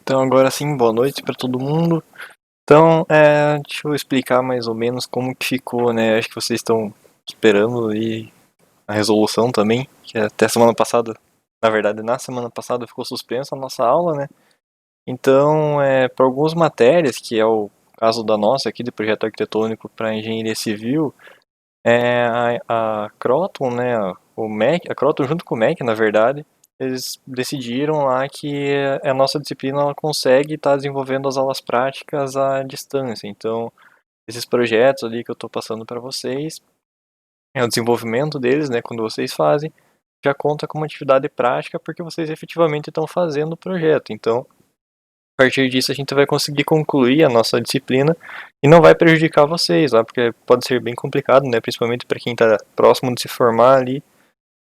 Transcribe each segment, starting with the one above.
Então, agora sim, boa noite para todo mundo. Então, deixa eu explicar mais ou menos como que ficou, né? Acho que vocês estão esperando aí a resolução também, que até semana passada, na verdade, na semana passada ficou suspensa a nossa aula, né? Então, para algumas matérias, que é o caso da nossa aqui de projeto arquitetônico para engenharia civil, a Croton, né, o MEC, a Croton junto com o MEC, na verdade, eles decidiram lá que a nossa disciplina ela consegue estar desenvolvendo as aulas práticas à distância. Então, esses projetos ali que eu estou passando para vocês, o desenvolvimento deles, né, quando vocês fazem, já conta como atividade prática porque vocês efetivamente estão fazendo o projeto. Então, a partir disso a gente vai conseguir concluir a nossa disciplina e não vai prejudicar vocês, lá, porque pode ser bem complicado, né? Principalmente para quem está próximo de se formar ali,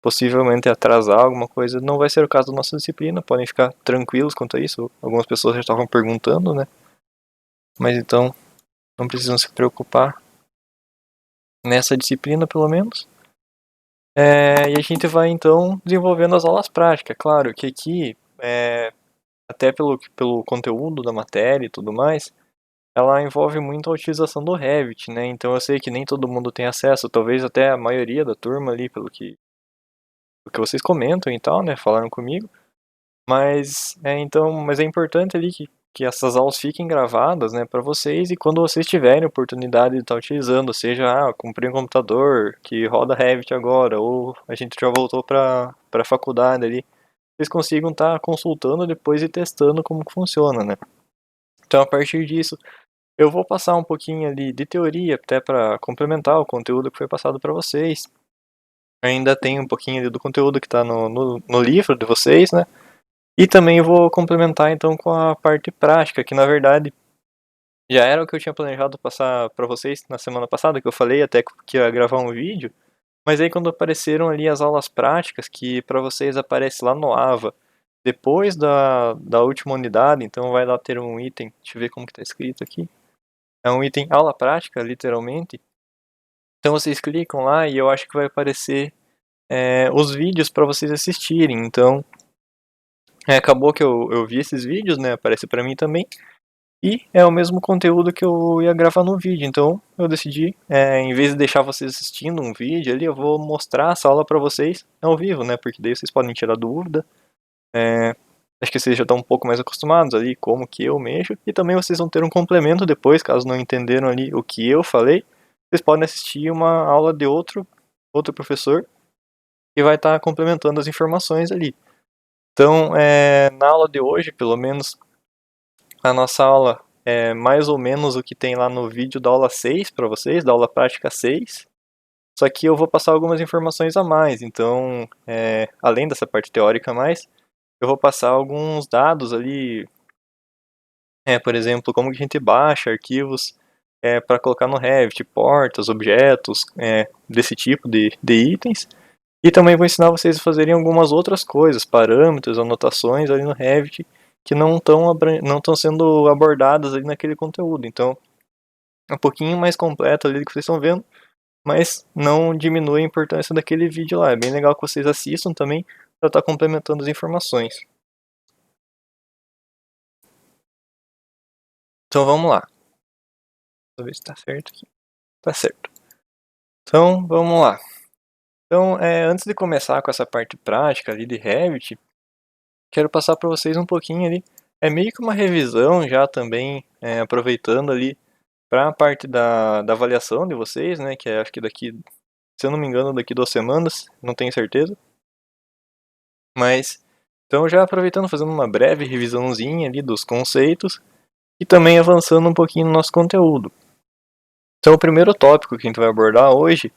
possivelmente atrasar alguma coisa. Não vai ser o caso da nossa disciplina, podem ficar tranquilos quanto a isso. Algumas pessoas já estavam perguntando, né? Mas então não precisam se preocupar nessa disciplina, pelo menos. E a gente vai então desenvolvendo as aulas práticas. Claro que aqui, até pelo conteúdo da matéria e tudo mais, ela envolve muito a utilização do Revit, né? Então eu sei que nem todo mundo tem acesso, talvez até a maioria da turma ali, o que vocês comentam e tal, né? Falaram comigo. Mas é importante ali que essas aulas fiquem gravadas, né, para vocês e quando vocês tiverem oportunidade de estar utilizando, seja, comprei um computador que roda Revit agora, ou a gente já voltou para a faculdade ali, vocês consigam estar consultando depois e testando como que funciona, né? Então a partir disso eu vou passar um pouquinho ali de teoria, até para complementar o conteúdo que foi passado para vocês. Ainda tem um pouquinho ali do conteúdo que está no livro de vocês, né? E também vou complementar então com a parte prática, que na verdade já era o que eu tinha planejado passar para vocês na semana passada, que eu falei até que ia gravar um vídeo. Mas aí quando apareceram ali as aulas práticas, que para vocês aparece lá no AVA, depois da última unidade, então vai lá ter um item, deixa eu ver como que está escrito aqui. É um item aula prática, literalmente. Então vocês clicam lá e eu acho que vai aparecer os vídeos para vocês assistirem. Então acabou que eu vi esses vídeos, né? Aparece para mim também. E é o mesmo conteúdo que eu ia gravar no vídeo. Então eu decidi, em vez de deixar vocês assistindo um vídeo ali, eu vou mostrar essa aula para vocês ao vivo, né? Porque daí vocês podem tirar dúvida. Acho que vocês já estão um pouco mais acostumados ali como que eu mexo. E também vocês vão ter um complemento depois, caso não entenderam ali o que eu falei. Vocês podem assistir uma aula de outro professor que vai estar complementando as informações ali. Então, na aula de hoje, pelo menos, a nossa aula é mais ou menos o que tem lá no vídeo da aula 6 para vocês, da aula prática 6. Só que eu vou passar algumas informações a mais. Então, além dessa parte teórica a mais, eu vou passar alguns dados ali, por exemplo, como que a gente baixa arquivos para colocar no Revit, portas, objetos, desse tipo de itens. E também vou ensinar vocês a fazerem algumas outras coisas, parâmetros, anotações ali no Revit, que não estão sendo abordadas ali naquele conteúdo. Então, é um pouquinho mais completo ali do que vocês estão vendo, mas não diminui a importância daquele vídeo lá. É bem legal que vocês assistam também para estar complementando as informações. Então vamos lá. Deixa eu ver se está certo aqui. Tá certo. Então vamos lá. Então, antes de começar com essa parte prática ali de Revit, quero passar para vocês um pouquinho ali. É meio que uma revisão já também, aproveitando ali para a parte da avaliação de vocês, né? Que acho que daqui, se eu não me engano, daqui 2 semanas, não tenho certeza. Mas, então já aproveitando, fazendo uma breve revisãozinha ali dos conceitos e também avançando um pouquinho no nosso conteúdo. Então o primeiro tópico que a gente vai abordar hoje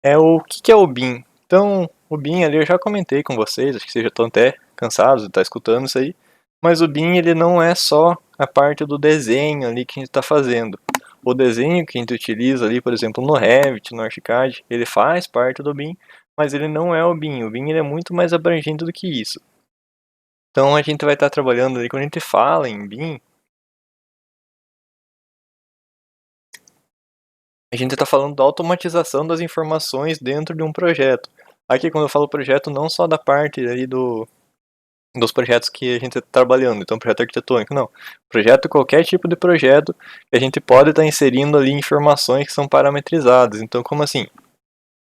é o que é o BIM. Então, o BIM ali eu já comentei com vocês, acho que vocês já estão até cansados de estar escutando isso aí, mas o BIM ele não é só a parte do desenho ali que a gente está fazendo. O desenho que a gente utiliza ali, por exemplo, no Revit, no Archicad, ele faz parte do BIM, mas ele não é o BIM. O BIM ele é muito mais abrangente do que isso. Então a gente vai estar trabalhando ali, quando a gente fala em BIM, a gente está falando da automatização das informações dentro de um projeto. Aqui quando eu falo projeto, não só da parte ali dos projetos que a gente está trabalhando. Então, projeto arquitetônico, não. Projeto, qualquer tipo de projeto, que a gente pode estar inserindo ali informações que são parametrizadas. Então, como assim?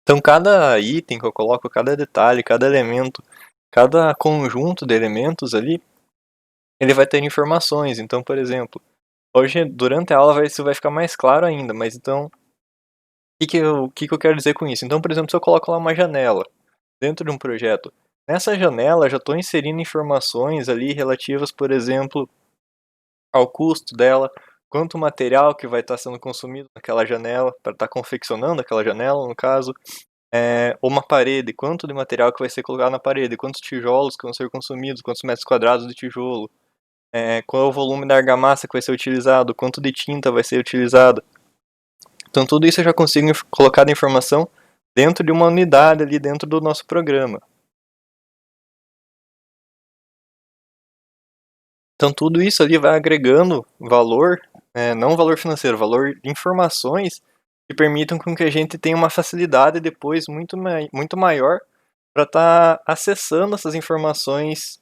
Então, cada item que eu coloco, cada detalhe, cada elemento, cada conjunto de elementos ali, ele vai ter informações. Então, por exemplo, hoje, durante a aula, isso vai ficar mais claro ainda, mas então, o que eu quero dizer com isso? Então, por exemplo, se eu coloco lá uma janela dentro de um projeto, nessa janela eu já estou inserindo informações ali relativas, por exemplo, ao custo dela, quanto material que vai estar sendo consumido naquela janela, para estar confeccionando aquela janela, no caso, uma parede, quanto de material que vai ser colocado na parede, quantos tijolos que vão ser consumidos, quantos metros quadrados de tijolo, qual é o volume da argamassa que vai ser utilizado, quanto de tinta vai ser utilizado. Então tudo isso eu já consigo colocar a informação dentro de uma unidade ali dentro do nosso programa. Então tudo isso ali vai agregando valor, não valor financeiro, valor de informações que permitam com que a gente tenha uma facilidade depois muito maior para estar acessando essas informações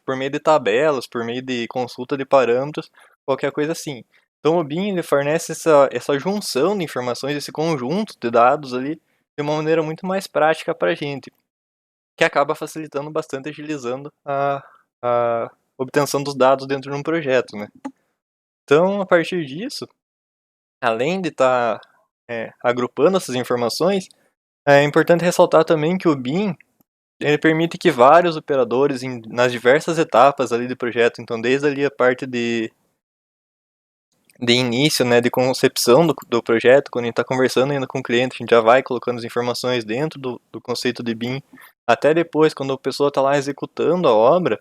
por meio de tabelas, por meio de consulta de parâmetros, qualquer coisa assim. Então o BIM ele fornece essa junção de informações, esse conjunto de dados ali, de uma maneira muito mais prática para a gente, que acaba facilitando bastante, agilizando a obtenção dos dados dentro de um projeto, né? Então, a partir disso, além de estar agrupando essas informações, é importante ressaltar também que o BIM ele permite que vários operadores nas diversas etapas ali do projeto, então desde ali a parte de início, né, de concepção do projeto, quando a gente está conversando ainda com o cliente, a gente já vai colocando as informações dentro do conceito de BIM, até depois, quando a pessoa está lá executando a obra,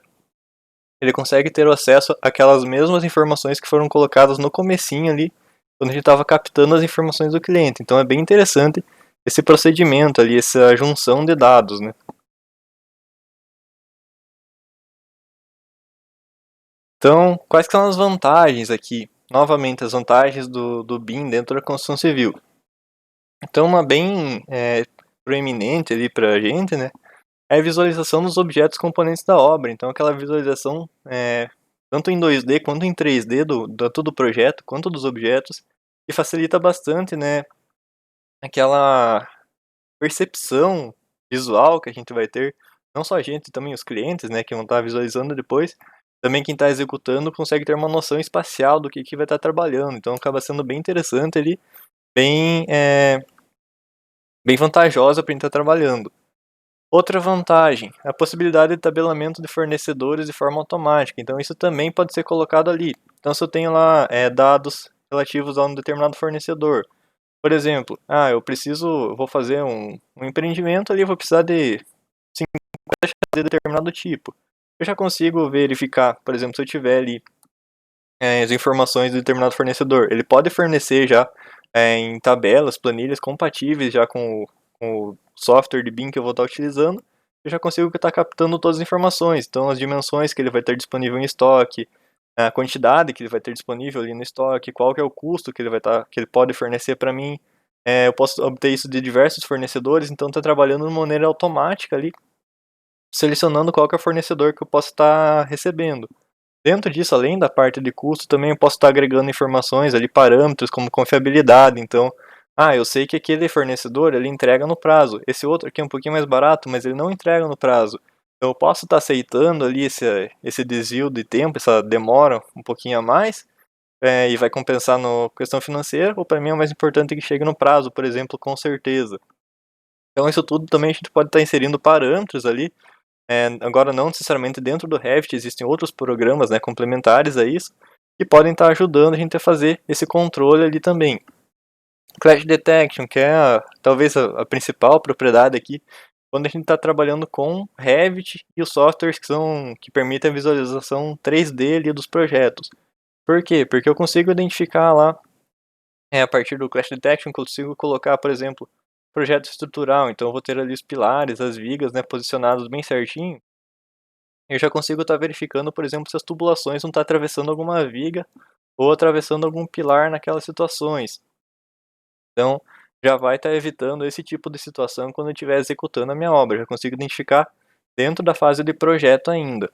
ele consegue ter o acesso àquelas mesmas informações que foram colocadas no comecinho ali, quando a gente estava captando as informações do cliente. Então é bem interessante esse procedimento ali, essa junção de dados, né? Então, quais que são as vantagens aqui? Novamente, as vantagens do BIM dentro da construção civil. Então, uma bem proeminente ali para a gente, né, é a visualização dos objetos componentes da obra. Então, aquela visualização tanto em 2D quanto em 3D tanto do projeto quanto dos objetos, que facilita bastante, né, aquela percepção visual que a gente vai ter, não só a gente, também os clientes, né, que vão estar visualizando depois, também quem está executando consegue ter uma noção espacial do que vai estar trabalhando, então acaba sendo bem interessante ali, bem, bem vantajosa para quem está trabalhando. Outra vantagem, a possibilidade de tabelamento de fornecedores de forma automática, então isso também pode ser colocado ali. Então se eu tenho lá dados relativos a um determinado fornecedor, por exemplo, eu vou fazer um empreendimento ali, eu vou precisar de 50 chaves de determinado tipo. Eu já consigo verificar, por exemplo, se eu tiver ali as informações do determinado fornecedor. Ele pode fornecer já em tabelas, planilhas compatíveis já com o software de BIM que eu vou estar utilizando. Eu já consigo estar captando todas as informações. Então, as dimensões que ele vai ter disponível em estoque, a quantidade que ele vai ter disponível ali no estoque, qual que é o custo que que ele pode fornecer para mim. Eu posso obter isso de diversos fornecedores, então está trabalhando de maneira automática ali, selecionando qual que é o fornecedor que eu posso estar recebendo. Dentro disso, além da parte de custo, também eu posso estar agregando informações ali, parâmetros como confiabilidade. Então, eu sei que aquele fornecedor ele entrega no prazo. Esse outro aqui é um pouquinho mais barato, mas ele não entrega no prazo. Então, eu posso estar aceitando ali esse desvio de tempo, essa demora um pouquinho a mais, e vai compensar na questão financeira, ou para mim é mais importante que chegue no prazo, por exemplo, com certeza. Então, isso tudo também a gente pode estar inserindo parâmetros ali. Agora, não necessariamente dentro do Revit, existem outros programas, né, complementares a isso, que podem estar ajudando a gente a fazer esse controle ali também. Clash Detection, que é talvez a principal propriedade aqui, quando a gente está trabalhando com Revit e os softwares que permitem a visualização 3D ali dos projetos. Por quê? Porque eu consigo identificar lá, a partir do Clash Detection, consigo colocar, por exemplo, projeto estrutural. Então eu vou ter ali os pilares, as vigas, né, posicionados bem certinho. Eu já consigo estar verificando, por exemplo, se as tubulações não estão atravessando alguma viga ou atravessando algum pilar naquelas situações. Então, já vai estar evitando esse tipo de situação quando eu estiver executando a minha obra. Já consigo identificar dentro da fase de projeto ainda.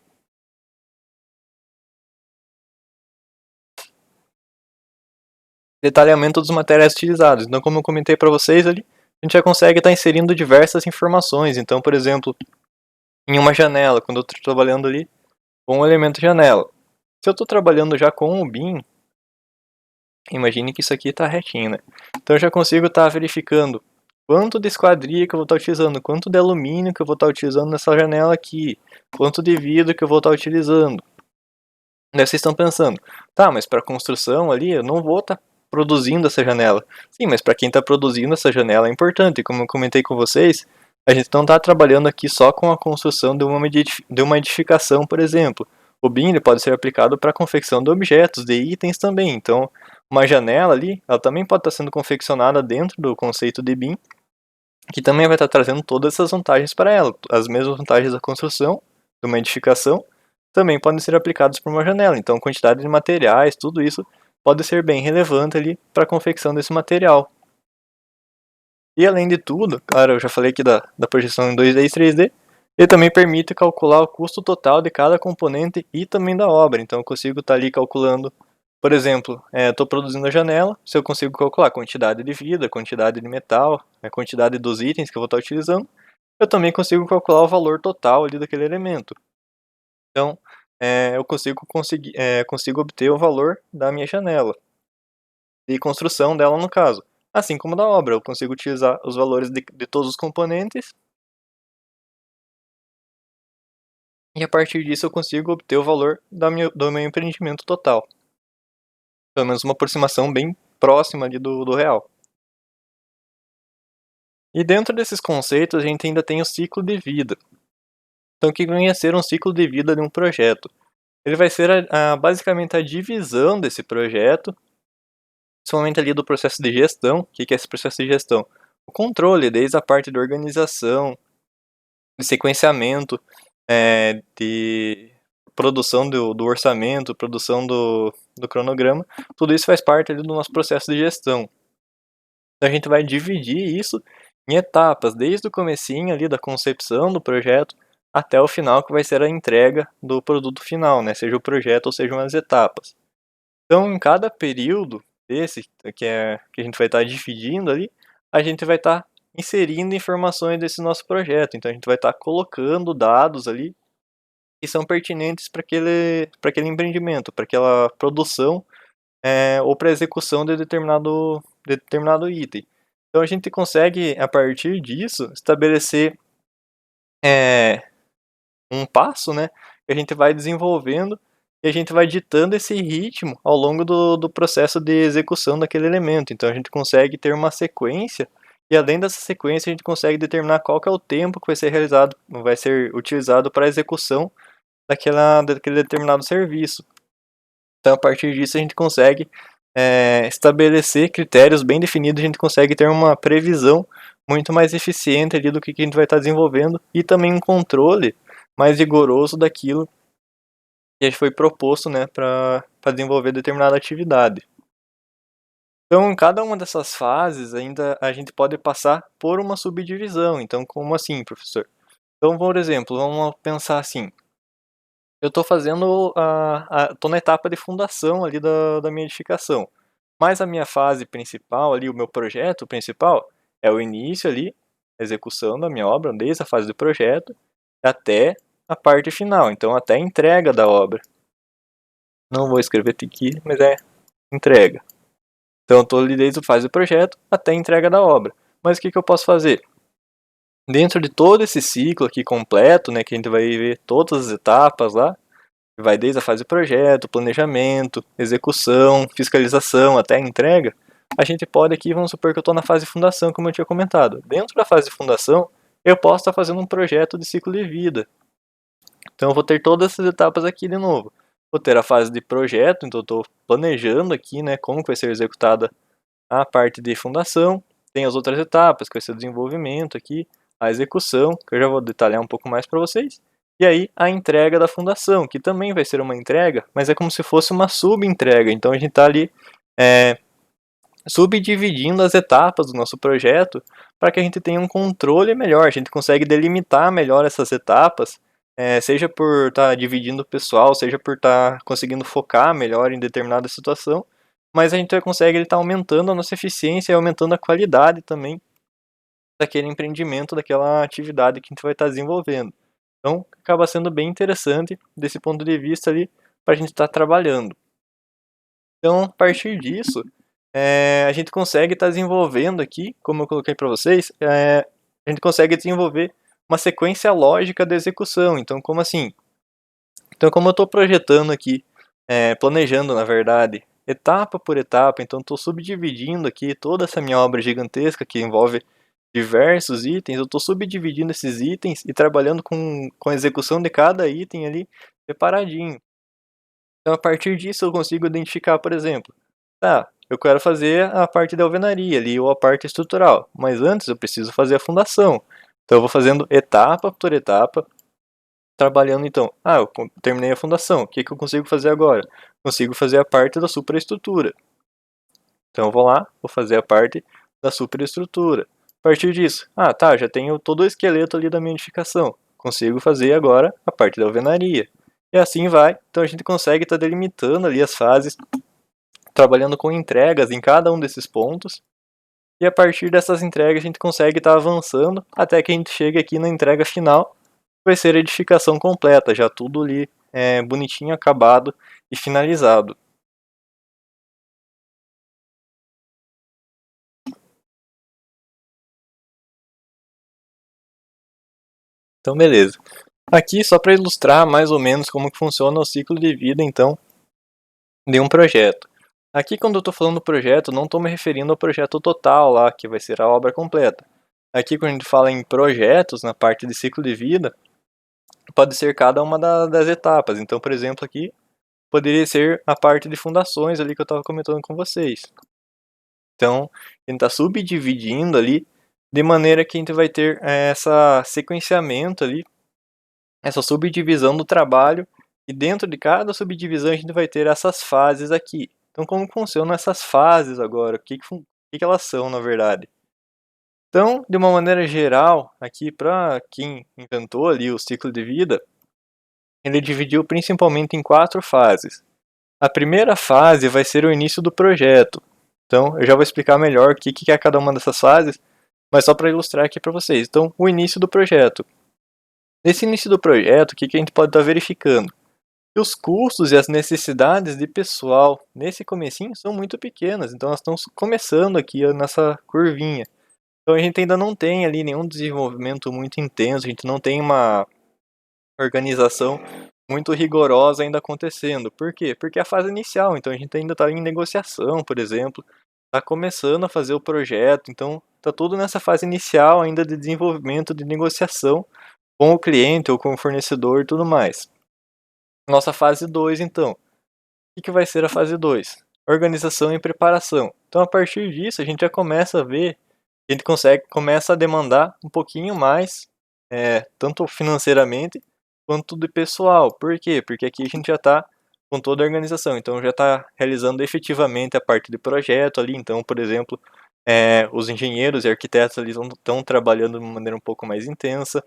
Detalhamento dos materiais utilizados. Então, como eu comentei para vocês ali, a gente já consegue estar inserindo diversas informações. Então, por exemplo, em uma janela, quando eu estou trabalhando ali com o elemento janela. Se eu estou trabalhando já com o BIM, imagine que isso aqui está retinho, né? Então eu já consigo estar verificando quanto de esquadria que eu vou estar utilizando, quanto de alumínio que eu vou estar utilizando nessa janela aqui, quanto de vidro que eu vou estar utilizando. Daí vocês estão pensando, tá, mas para construção ali eu não vou estar produzindo essa janela. Sim, mas para quem está produzindo essa janela é importante. Como eu comentei com vocês, a gente não está trabalhando aqui só com a construção de uma edificação, por exemplo. O BIM ele pode ser aplicado para a confecção de objetos, de itens também. Então, uma janela ali, ela também pode estar sendo confeccionada dentro do conceito de BIM, que também vai estar trazendo todas essas vantagens para ela. As mesmas vantagens da construção, de uma edificação, também podem ser aplicados para uma janela. Então, a quantidade de materiais, tudo isso pode ser bem relevante ali para a confecção desse material. E além de tudo, claro, eu já falei aqui da projeção em 2D e 3D, ele também permite calcular o custo total de cada componente e também da obra. Então eu consigo estar ali calculando, por exemplo, estou produzindo a janela, se eu consigo calcular a quantidade de vidro, a quantidade de metal, a quantidade dos itens que eu vou estar utilizando, eu também consigo calcular o valor total ali daquele elemento. Então, eu consigo obter o valor da minha janela de construção dela no caso. Assim como da obra, eu consigo utilizar os valores de todos os componentes e a partir disso eu consigo obter o valor do meu empreendimento total. Pelo menos uma aproximação bem próxima ali do real. E dentro desses conceitos a gente ainda tem o ciclo de vida. Então o que vem a ser um ciclo de vida de um projeto? Ele vai ser basicamente a divisão desse projeto, principalmente ali do processo de gestão. O que é esse processo de gestão? O controle, desde a parte de organização, de sequenciamento, de produção do orçamento, produção do cronograma, tudo isso faz parte ali do nosso processo de gestão. Então a gente vai dividir isso em etapas, desde o comecinho ali da concepção do projeto até o final, que vai ser a entrega do produto final, né? Seja o projeto ou sejam as etapas. Então, em cada período desse que a gente vai estar dividindo ali, a gente vai estar inserindo informações desse nosso projeto. Então, a gente vai estar colocando dados ali que são pertinentes para aquele empreendimento, para aquela produção ou para a execução de determinado item. Então, a gente consegue, a partir disso, estabelecer um passo, né, que a gente vai desenvolvendo e a gente vai ditando esse ritmo ao longo do processo de execução daquele elemento. Então a gente consegue ter uma sequência e além dessa sequência a gente consegue determinar qual que é o tempo que vai ser realizado, vai ser utilizado para a execução daquele determinado serviço. Então a partir disso a gente consegue estabelecer critérios bem definidos, a gente consegue ter uma previsão muito mais eficiente ali do que a gente vai estar desenvolvendo e também um controle mais rigoroso daquilo que foi proposto, né, para desenvolver determinada atividade. Então, em cada uma dessas fases, ainda a gente pode passar por uma subdivisão. Então, como assim, professor? Então, por exemplo, vamos pensar assim. Eu estou fazendo estou na etapa de fundação ali da minha edificação. Mas a minha fase principal ali, o meu projeto principal, é o início ali, a execução da minha obra, desde a fase do projeto até a parte final, então até a entrega da obra. Não vou escrever aqui, mas é entrega. Então eu estou ali desde a fase do projeto até a entrega da obra. Mas o que eu posso fazer? Dentro de todo esse ciclo aqui completo, né, que a gente vai ver todas as etapas lá, vai desde a fase do projeto, planejamento, execução, fiscalização até a entrega, a gente pode aqui, vamos supor que eu estou na fase de fundação, como eu tinha comentado. Dentro da fase de fundação, eu posso estar fazendo um projeto de ciclo de vida. Então eu vou ter todas essas etapas aqui de novo. Vou ter a fase de projeto, então eu estou planejando aqui, né, como que vai ser executada a parte de fundação. Tem as outras etapas, que vai ser o desenvolvimento aqui, a execução, que eu já vou detalhar um pouco mais para vocês. E aí a entrega da fundação, que também vai ser uma entrega, mas é como se fosse uma subentrega. Então a gente está ali subdividindo as etapas do nosso projeto para que a gente tenha um controle melhor, a gente consegue delimitar melhor essas etapas, seja por estar dividindo o pessoal, seja por estar conseguindo focar melhor em determinada situação, mas a gente consegue estar aumentando a nossa eficiência e aumentando a qualidade também daquele empreendimento, daquela atividade que a gente vai estar desenvolvendo. Então, acaba sendo bem interessante desse ponto de vista ali para a gente estar trabalhando. Então, a partir disso, a gente consegue estar desenvolvendo aqui, como eu coloquei para vocês, a gente consegue desenvolver uma sequência lógica da execução. Então, como assim? Então, como eu estou projetando aqui, planejando, na verdade, etapa por etapa, então estou subdividindo aqui toda essa minha obra gigantesca que envolve diversos itens, eu estou subdividindo esses itens e trabalhando com a execução de cada item ali separadinho. Então, a partir disso, eu consigo identificar, por exemplo, tá, eu quero fazer a parte da alvenaria ali, ou a parte estrutural, mas antes eu preciso fazer a fundação. Então, eu vou fazendo etapa por etapa, trabalhando então. Ah, eu terminei a fundação, o que que eu consigo fazer agora? Consigo fazer a parte da superestrutura. Então, eu vou lá, vou fazer a parte da superestrutura. A partir disso, ah, tá, já tenho todo o esqueleto ali da minha edificação. Consigo fazer agora a parte da alvenaria. E assim vai. Então, a gente consegue estar delimitando ali as fases, trabalhando com entregas em cada um desses pontos. E a partir dessas entregas, a gente consegue estar avançando até que a gente chegue aqui na entrega final, vai ser a edificação completa, já tudo ali bonitinho, acabado e finalizado. Então, beleza. Aqui, só para ilustrar mais ou menos como que funciona o ciclo de vida, então, de um projeto. Aqui, quando eu estou falando do projeto, não estou me referindo ao projeto total lá, que vai ser a obra completa. Aqui, quando a gente fala em projetos, na parte de ciclo de vida, pode ser cada uma das etapas. Então, por exemplo, aqui, poderia ser a parte de fundações ali que eu estava comentando com vocês. Então, a gente está subdividindo ali, de maneira que a gente vai ter essa sequenciamento ali, essa subdivisão do trabalho, e dentro de cada subdivisão a gente vai ter essas fases aqui. Então, como funcionam essas fases agora? O que elas são, na verdade? Então, de uma maneira geral, aqui para quem inventou ali o ciclo de vida, ele dividiu principalmente em 4 fases. A primeira fase vai ser o início do projeto. Então, eu já vou explicar melhor o que é cada uma dessas fases, mas só para ilustrar aqui para vocês. Então, o início do projeto. Nesse início do projeto, o que a gente pode estar verificando? Que os custos e as necessidades de pessoal nesse comecinho são muito pequenas, então elas estão começando aqui nessa curvinha. Então a gente ainda não tem ali nenhum desenvolvimento muito intenso, a gente não tem uma organização muito rigorosa ainda acontecendo. Por quê? Porque é a fase inicial, então a gente ainda está em negociação, por exemplo, está começando a fazer o projeto, então está tudo nessa fase inicial ainda de desenvolvimento, de negociação com o cliente ou com o fornecedor e tudo mais. Nossa fase 2, então. O que vai ser a fase 2? Organização e preparação. Então, a partir disso, a gente já começa a ver, a gente começa a demandar um pouquinho mais, tanto financeiramente quanto de pessoal. Por quê? Porque aqui a gente já está com toda a organização, então já está realizando efetivamente a parte de projeto ali. Então, por exemplo, os engenheiros e arquitetos ali estão trabalhando de uma maneira um pouco mais intensa.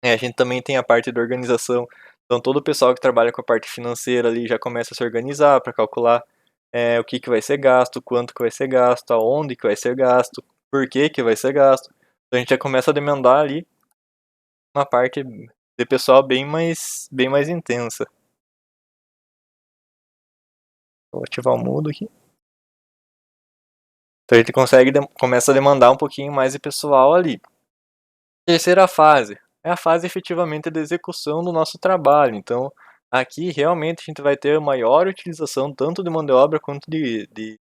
A gente também tem a parte da organização, então todo o pessoal que trabalha com a parte financeira ali já começa a se organizar para calcular o que vai ser gasto, quanto que vai ser gasto, aonde que vai ser gasto, por que vai ser gasto. Então a gente já começa a demandar ali uma parte de pessoal bem mais intensa. Vou ativar o mudo aqui. Então a gente começa a demandar um pouquinho mais de pessoal ali. Terceira fase é a fase efetivamente da execução do nosso trabalho. Então, aqui realmente a gente vai ter maior utilização tanto de mão de obra quanto de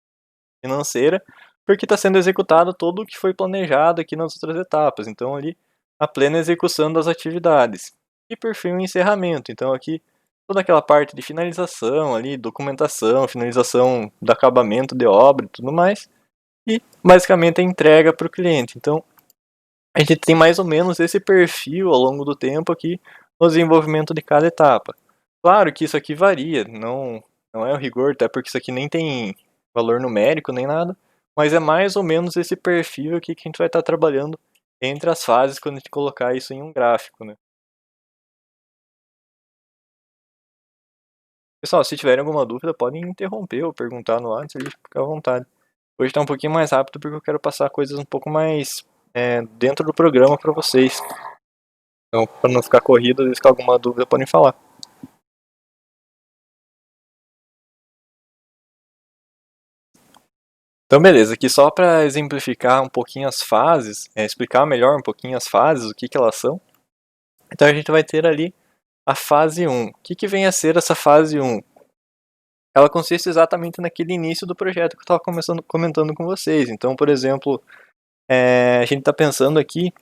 financeira, porque está sendo executado todo o que foi planejado aqui nas outras etapas. Então, ali, a plena execução das atividades. E por fim, o encerramento. Então, aqui, toda aquela parte de finalização ali, documentação, finalização do acabamento de obra e tudo mais. E, basicamente, a entrega para o cliente. Então, a gente tem mais ou menos esse perfil ao longo do tempo aqui no desenvolvimento de cada etapa. Claro que isso aqui varia, não é o rigor, até porque isso aqui nem tem valor numérico nem nada, mas é mais ou menos esse perfil aqui que a gente vai estar trabalhando entre as fases quando a gente colocar isso em um gráfico, né. Pessoal, se tiverem alguma dúvida, podem interromper ou perguntar no WhatsApp, fica à vontade. Hoje tá um pouquinho mais rápido porque eu quero passar coisas um pouco mais dentro do programa para vocês. Então, para não ficar corrido, às vezes com alguma dúvida podem falar. Então, beleza, aqui só para exemplificar um pouquinho as fases, explicar melhor um pouquinho as fases, o que que elas são. Então, a gente vai ter ali a fase 1. O que que vem a ser essa fase 1? Ela consiste exatamente naquele início do projeto que eu estava comentando com vocês. Então, por exemplo, a gente está pensando aqui,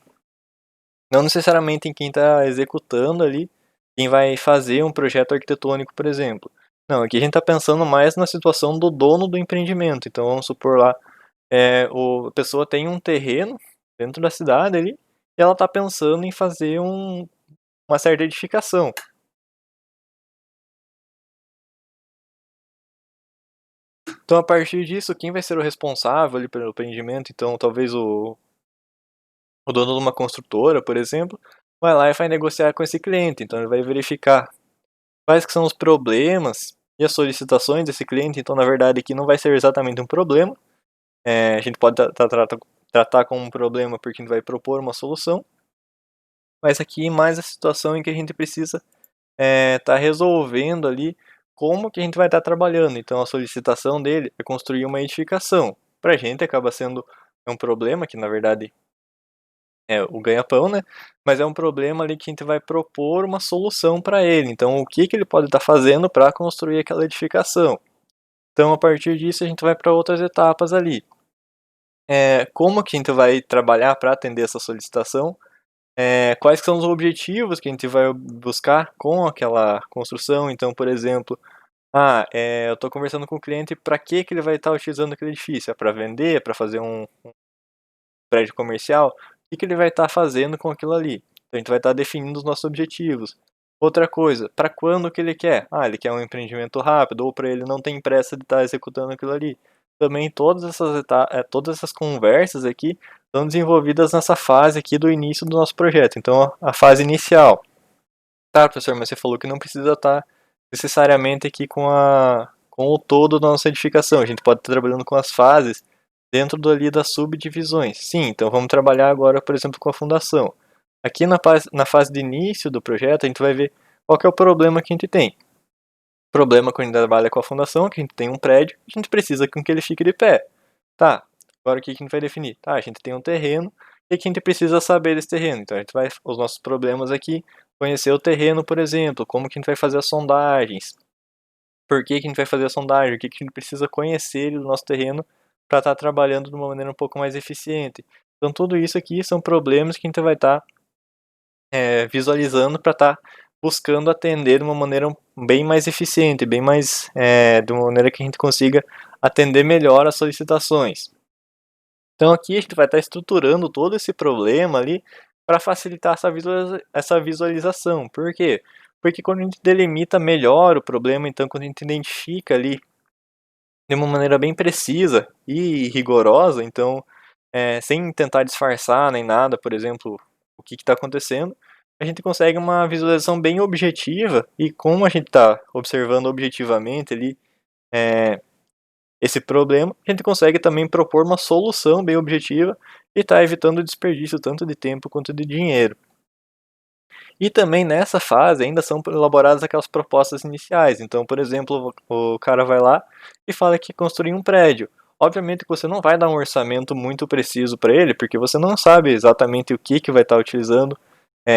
não necessariamente em quem está executando ali, quem vai fazer um projeto arquitetônico, por exemplo. Não, aqui a gente está pensando mais na situação do dono do empreendimento. Então, vamos supor lá, a pessoa tem um terreno dentro da cidade ali, e ela está pensando em fazer uma certa edificação. Então, a partir disso, quem vai ser o responsável ali pelo empreendimento? Então, talvez o dono de uma construtora, por exemplo, vai lá e vai negociar com esse cliente. Então, ele vai verificar quais que são os problemas e as solicitações desse cliente. Então, na verdade, aqui não vai ser exatamente um problema. A gente pode tratar como um problema porque a gente vai propor uma solução. Mas aqui mais a situação em que a gente precisa estar resolvendo ali como que a gente vai estar trabalhando. Então, a solicitação dele é construir uma edificação. Para a gente acaba sendo um problema, que na verdade é o ganha-pão, né? Mas é um problema ali que a gente vai propor uma solução para ele. Então, o que que ele pode estar fazendo para construir aquela edificação? Então, a partir disso, a gente vai para outras etapas ali. Como que a gente vai trabalhar para atender essa solicitação? Quais são os objetivos que a gente vai buscar com aquela construção? Então, por exemplo, eu estou conversando com o cliente, para que que ele vai estar utilizando aquele edifício? É para vender? É para fazer um prédio comercial? O que que ele vai estar fazendo com aquilo ali? Então, a gente vai estar definindo os nossos objetivos. Outra coisa, para quando que ele quer? Ele quer um empreendimento rápido, ou para ele não tem pressa de estar executando aquilo ali. Também todas essas conversas aqui são desenvolvidas nessa fase aqui do início do nosso projeto. Então, a fase inicial. Tá, professor, mas você falou que não precisa estar necessariamente aqui com o todo da nossa edificação. A gente pode estar trabalhando com as fases dentro ali das subdivisões. Sim, então vamos trabalhar agora, por exemplo, com a fundação. Aqui na fase de início do projeto, a gente vai ver qual que é o problema que a gente tem. O problema quando a gente trabalha com a fundação é que a gente tem um prédio, a gente precisa que ele fique de pé. Tá, agora o que a gente vai definir? Tá, a gente tem um terreno, e que a gente precisa saber desse terreno. Então a gente vai, os nossos problemas aqui, conhecer o terreno, por exemplo, como que a gente vai fazer as sondagens, por que que a gente vai fazer a sondagem, o que que a gente precisa conhecer do nosso terreno para estar trabalhando de uma maneira um pouco mais eficiente. Então tudo isso aqui são problemas que a gente vai estar visualizando para estar buscando atender de uma maneira bem mais eficiente, bem mais de uma maneira que a gente consiga atender melhor as solicitações. Então aqui a gente vai estar estruturando todo esse problema ali para facilitar essa visualização. Por quê? Porque quando a gente delimita melhor o problema, então quando a gente identifica ali de uma maneira bem precisa e rigorosa, então sem tentar disfarçar nem nada, por exemplo, o que está acontecendo, a gente consegue uma visualização bem objetiva e como a gente está observando objetivamente ali esse problema, a gente consegue também propor uma solução bem objetiva e está evitando o desperdício tanto de tempo quanto de dinheiro. E também nessa fase ainda são elaboradas aquelas propostas iniciais. Então, por exemplo, o cara vai lá e fala que construir um prédio. Obviamente que você não vai dar um orçamento muito preciso para ele, porque você não sabe exatamente o que vai estar utilizando,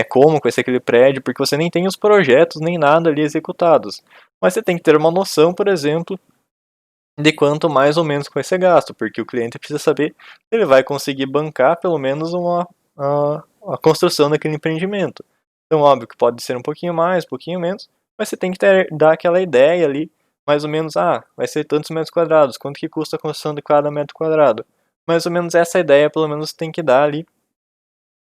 como vai ser aquele prédio, porque você nem tem os projetos nem nada ali executados. Mas você tem que ter uma noção, por exemplo, de quanto mais ou menos vai ser gasto, porque o cliente precisa saber se ele vai conseguir bancar pelo menos a construção daquele empreendimento. Então, óbvio que pode ser um pouquinho mais, um pouquinho menos, mas você tem que dar aquela ideia ali, mais ou menos, vai ser tantos metros quadrados, quanto que custa a construção de cada metro quadrado. Mais ou menos essa ideia, pelo menos, tem que dar ali,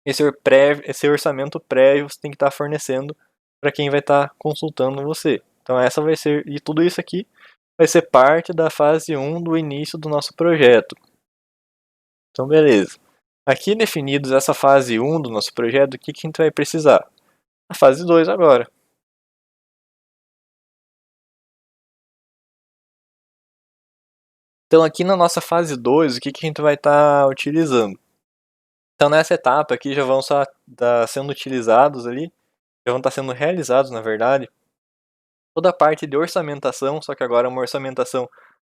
esse orçamento prévio você tem que estar fornecendo para quem vai estar consultando você. Então essa vai ser, e tudo isso aqui vai ser parte da fase 1 do início do nosso projeto. Então, beleza. Aqui definidos essa fase 1 do nosso projeto, o que a gente vai precisar? A fase 2 agora. Então, aqui na nossa fase 2, o que a gente vai estar utilizando? Então, nessa etapa aqui já vão estar sendo utilizados ali, já vão estar sendo realizados, na verdade, toda a parte de orçamentação, só que agora é uma orçamentação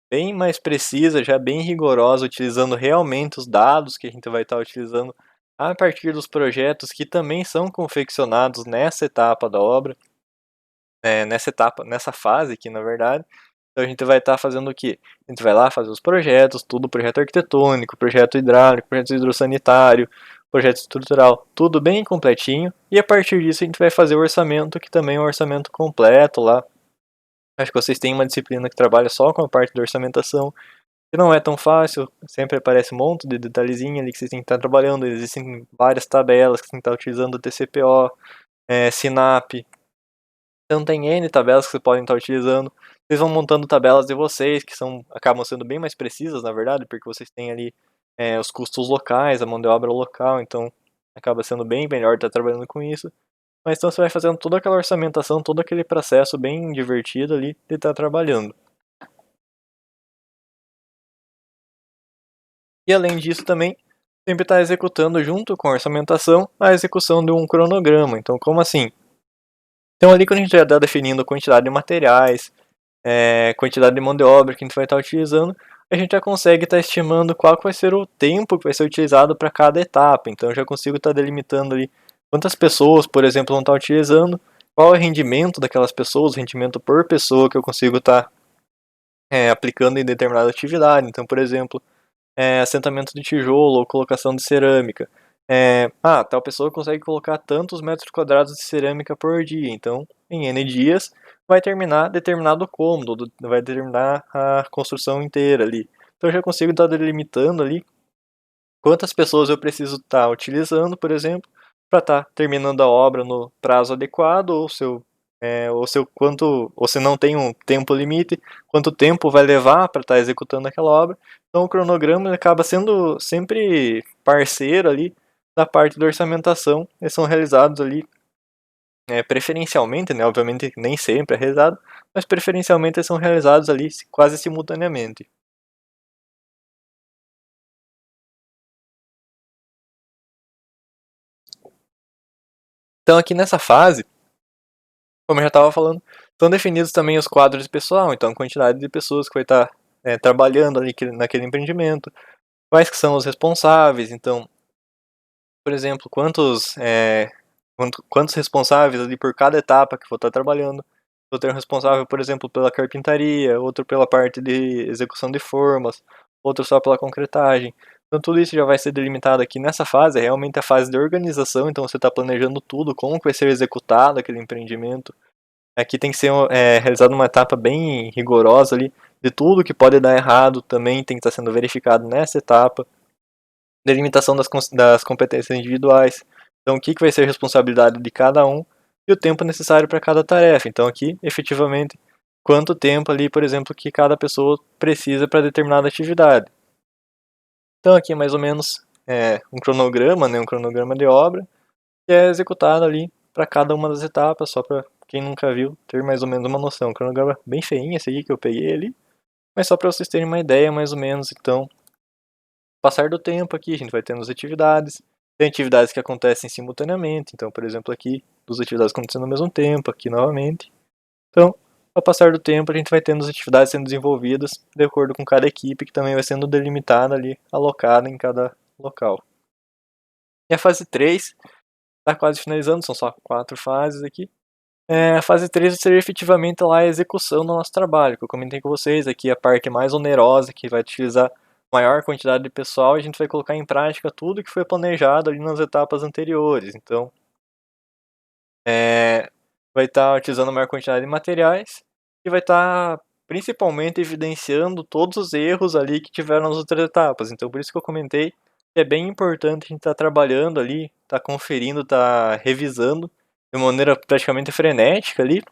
bem mais precisa, já bem rigorosa, utilizando realmente os dados que a gente vai estar utilizando a partir dos projetos que também são confeccionados nessa etapa da obra, nessa fase aqui, na verdade. Então a gente vai estar fazendo o quê? A gente vai lá fazer os projetos, tudo projeto arquitetônico, projeto hidráulico, projeto hidrossanitário, projeto estrutural, tudo bem completinho. E a partir disso a gente vai fazer o orçamento, que também é um orçamento completo lá. Acho que vocês têm uma disciplina que trabalha só com a parte da orçamentação, que não é tão fácil, sempre aparece um monte de detalhezinho ali que vocês têm que estar trabalhando, existem várias tabelas que você tem que estar utilizando o TCPO, SINAP, então tem N tabelas que vocês podem estar utilizando. Vocês vão montando tabelas de vocês, que acabam sendo bem mais precisas, na verdade, porque vocês têm ali os custos locais, a mão de obra local, então acaba sendo bem melhor estar trabalhando com isso. Mas então você vai fazendo toda aquela orçamentação, todo aquele processo bem divertido ali de estar trabalhando. E além disso também, sempre está executando junto com a orçamentação a execução de um cronograma. Então como assim? Então ali quando a gente já está definindo a quantidade de materiais, quantidade de mão de obra que a gente vai estar utilizando, a gente já consegue estar estimando qual que vai ser o tempo que vai ser utilizado para cada etapa. Então eu já consigo estar delimitando ali quantas pessoas, por exemplo, vão estar utilizando, qual é o rendimento daquelas pessoas, o rendimento por pessoa que eu consigo estar aplicando em determinada atividade. Então, por exemplo, assentamento de tijolo ou colocação de cerâmica. Tal pessoa consegue colocar tantos metros quadrados de cerâmica por dia, então em N dias vai terminar determinado cômodo, vai terminar a construção inteira ali. Então eu já consigo estar delimitando ali quantas pessoas eu preciso estar utilizando, por exemplo, para estar terminando a obra no prazo adequado, ou se não tem um tempo limite, quanto tempo vai levar para estar executando aquela obra. Então o cronograma acaba sendo sempre parceiro ali da parte da orçamentação, eles são realizados ali preferencialmente, né, obviamente nem sempre é realizado, mas preferencialmente eles são realizados ali quase simultaneamente. Então aqui nessa fase, como eu já estava falando, estão definidos também os quadros de pessoal, então a quantidade de pessoas que vai estar trabalhando ali naquele empreendimento, quais que são os responsáveis, então, por exemplo, quantos responsáveis ali por cada etapa que vou estar trabalhando. Vou ter um responsável, por exemplo, pela carpintaria, outro pela parte de execução de formas, outro só pela concretagem. Então tudo isso já vai ser delimitado aqui nessa fase, é realmente a fase de organização, então você está planejando tudo, como que vai ser executado aquele empreendimento. Aqui tem que ser realizada uma etapa bem rigorosa ali, de tudo que pode dar errado também tem que estar sendo verificado nessa etapa. Delimitação das competências individuais. Então, o que vai ser a responsabilidade de cada um e o tempo necessário para cada tarefa. Então, aqui, efetivamente, quanto tempo ali, por exemplo, que cada pessoa precisa para determinada atividade. Então, aqui, mais ou menos, um cronograma, né, um cronograma de obra, que é executado ali para cada uma das etapas, só para quem nunca viu ter mais ou menos uma noção. Um cronograma bem feinho esse aqui que eu peguei ali, mas só para vocês terem uma ideia, mais ou menos, então, passar do tempo aqui, a gente vai tendo as atividades. Tem atividades que acontecem simultaneamente, então, por exemplo, aqui, duas atividades acontecendo ao mesmo tempo, aqui novamente. Então, ao passar do tempo, a gente vai tendo as atividades sendo desenvolvidas de acordo com cada equipe, que também vai sendo delimitada ali, alocada em cada local. E a fase 3 está quase finalizando, são só 4 fases aqui. A fase 3 seria efetivamente lá a execução do nosso trabalho, que eu comentei com vocês, aqui a parte mais onerosa, que vai utilizar maior quantidade de pessoal, e a gente vai colocar em prática tudo que foi planejado ali nas etapas anteriores. Então, vai estar utilizando a maior quantidade de materiais e vai estar principalmente evidenciando todos os erros ali que tiveram nas outras etapas. Então, por isso que eu comentei que é bem importante a gente estar trabalhando ali, estar conferindo, estar revisando de maneira praticamente frenética ali,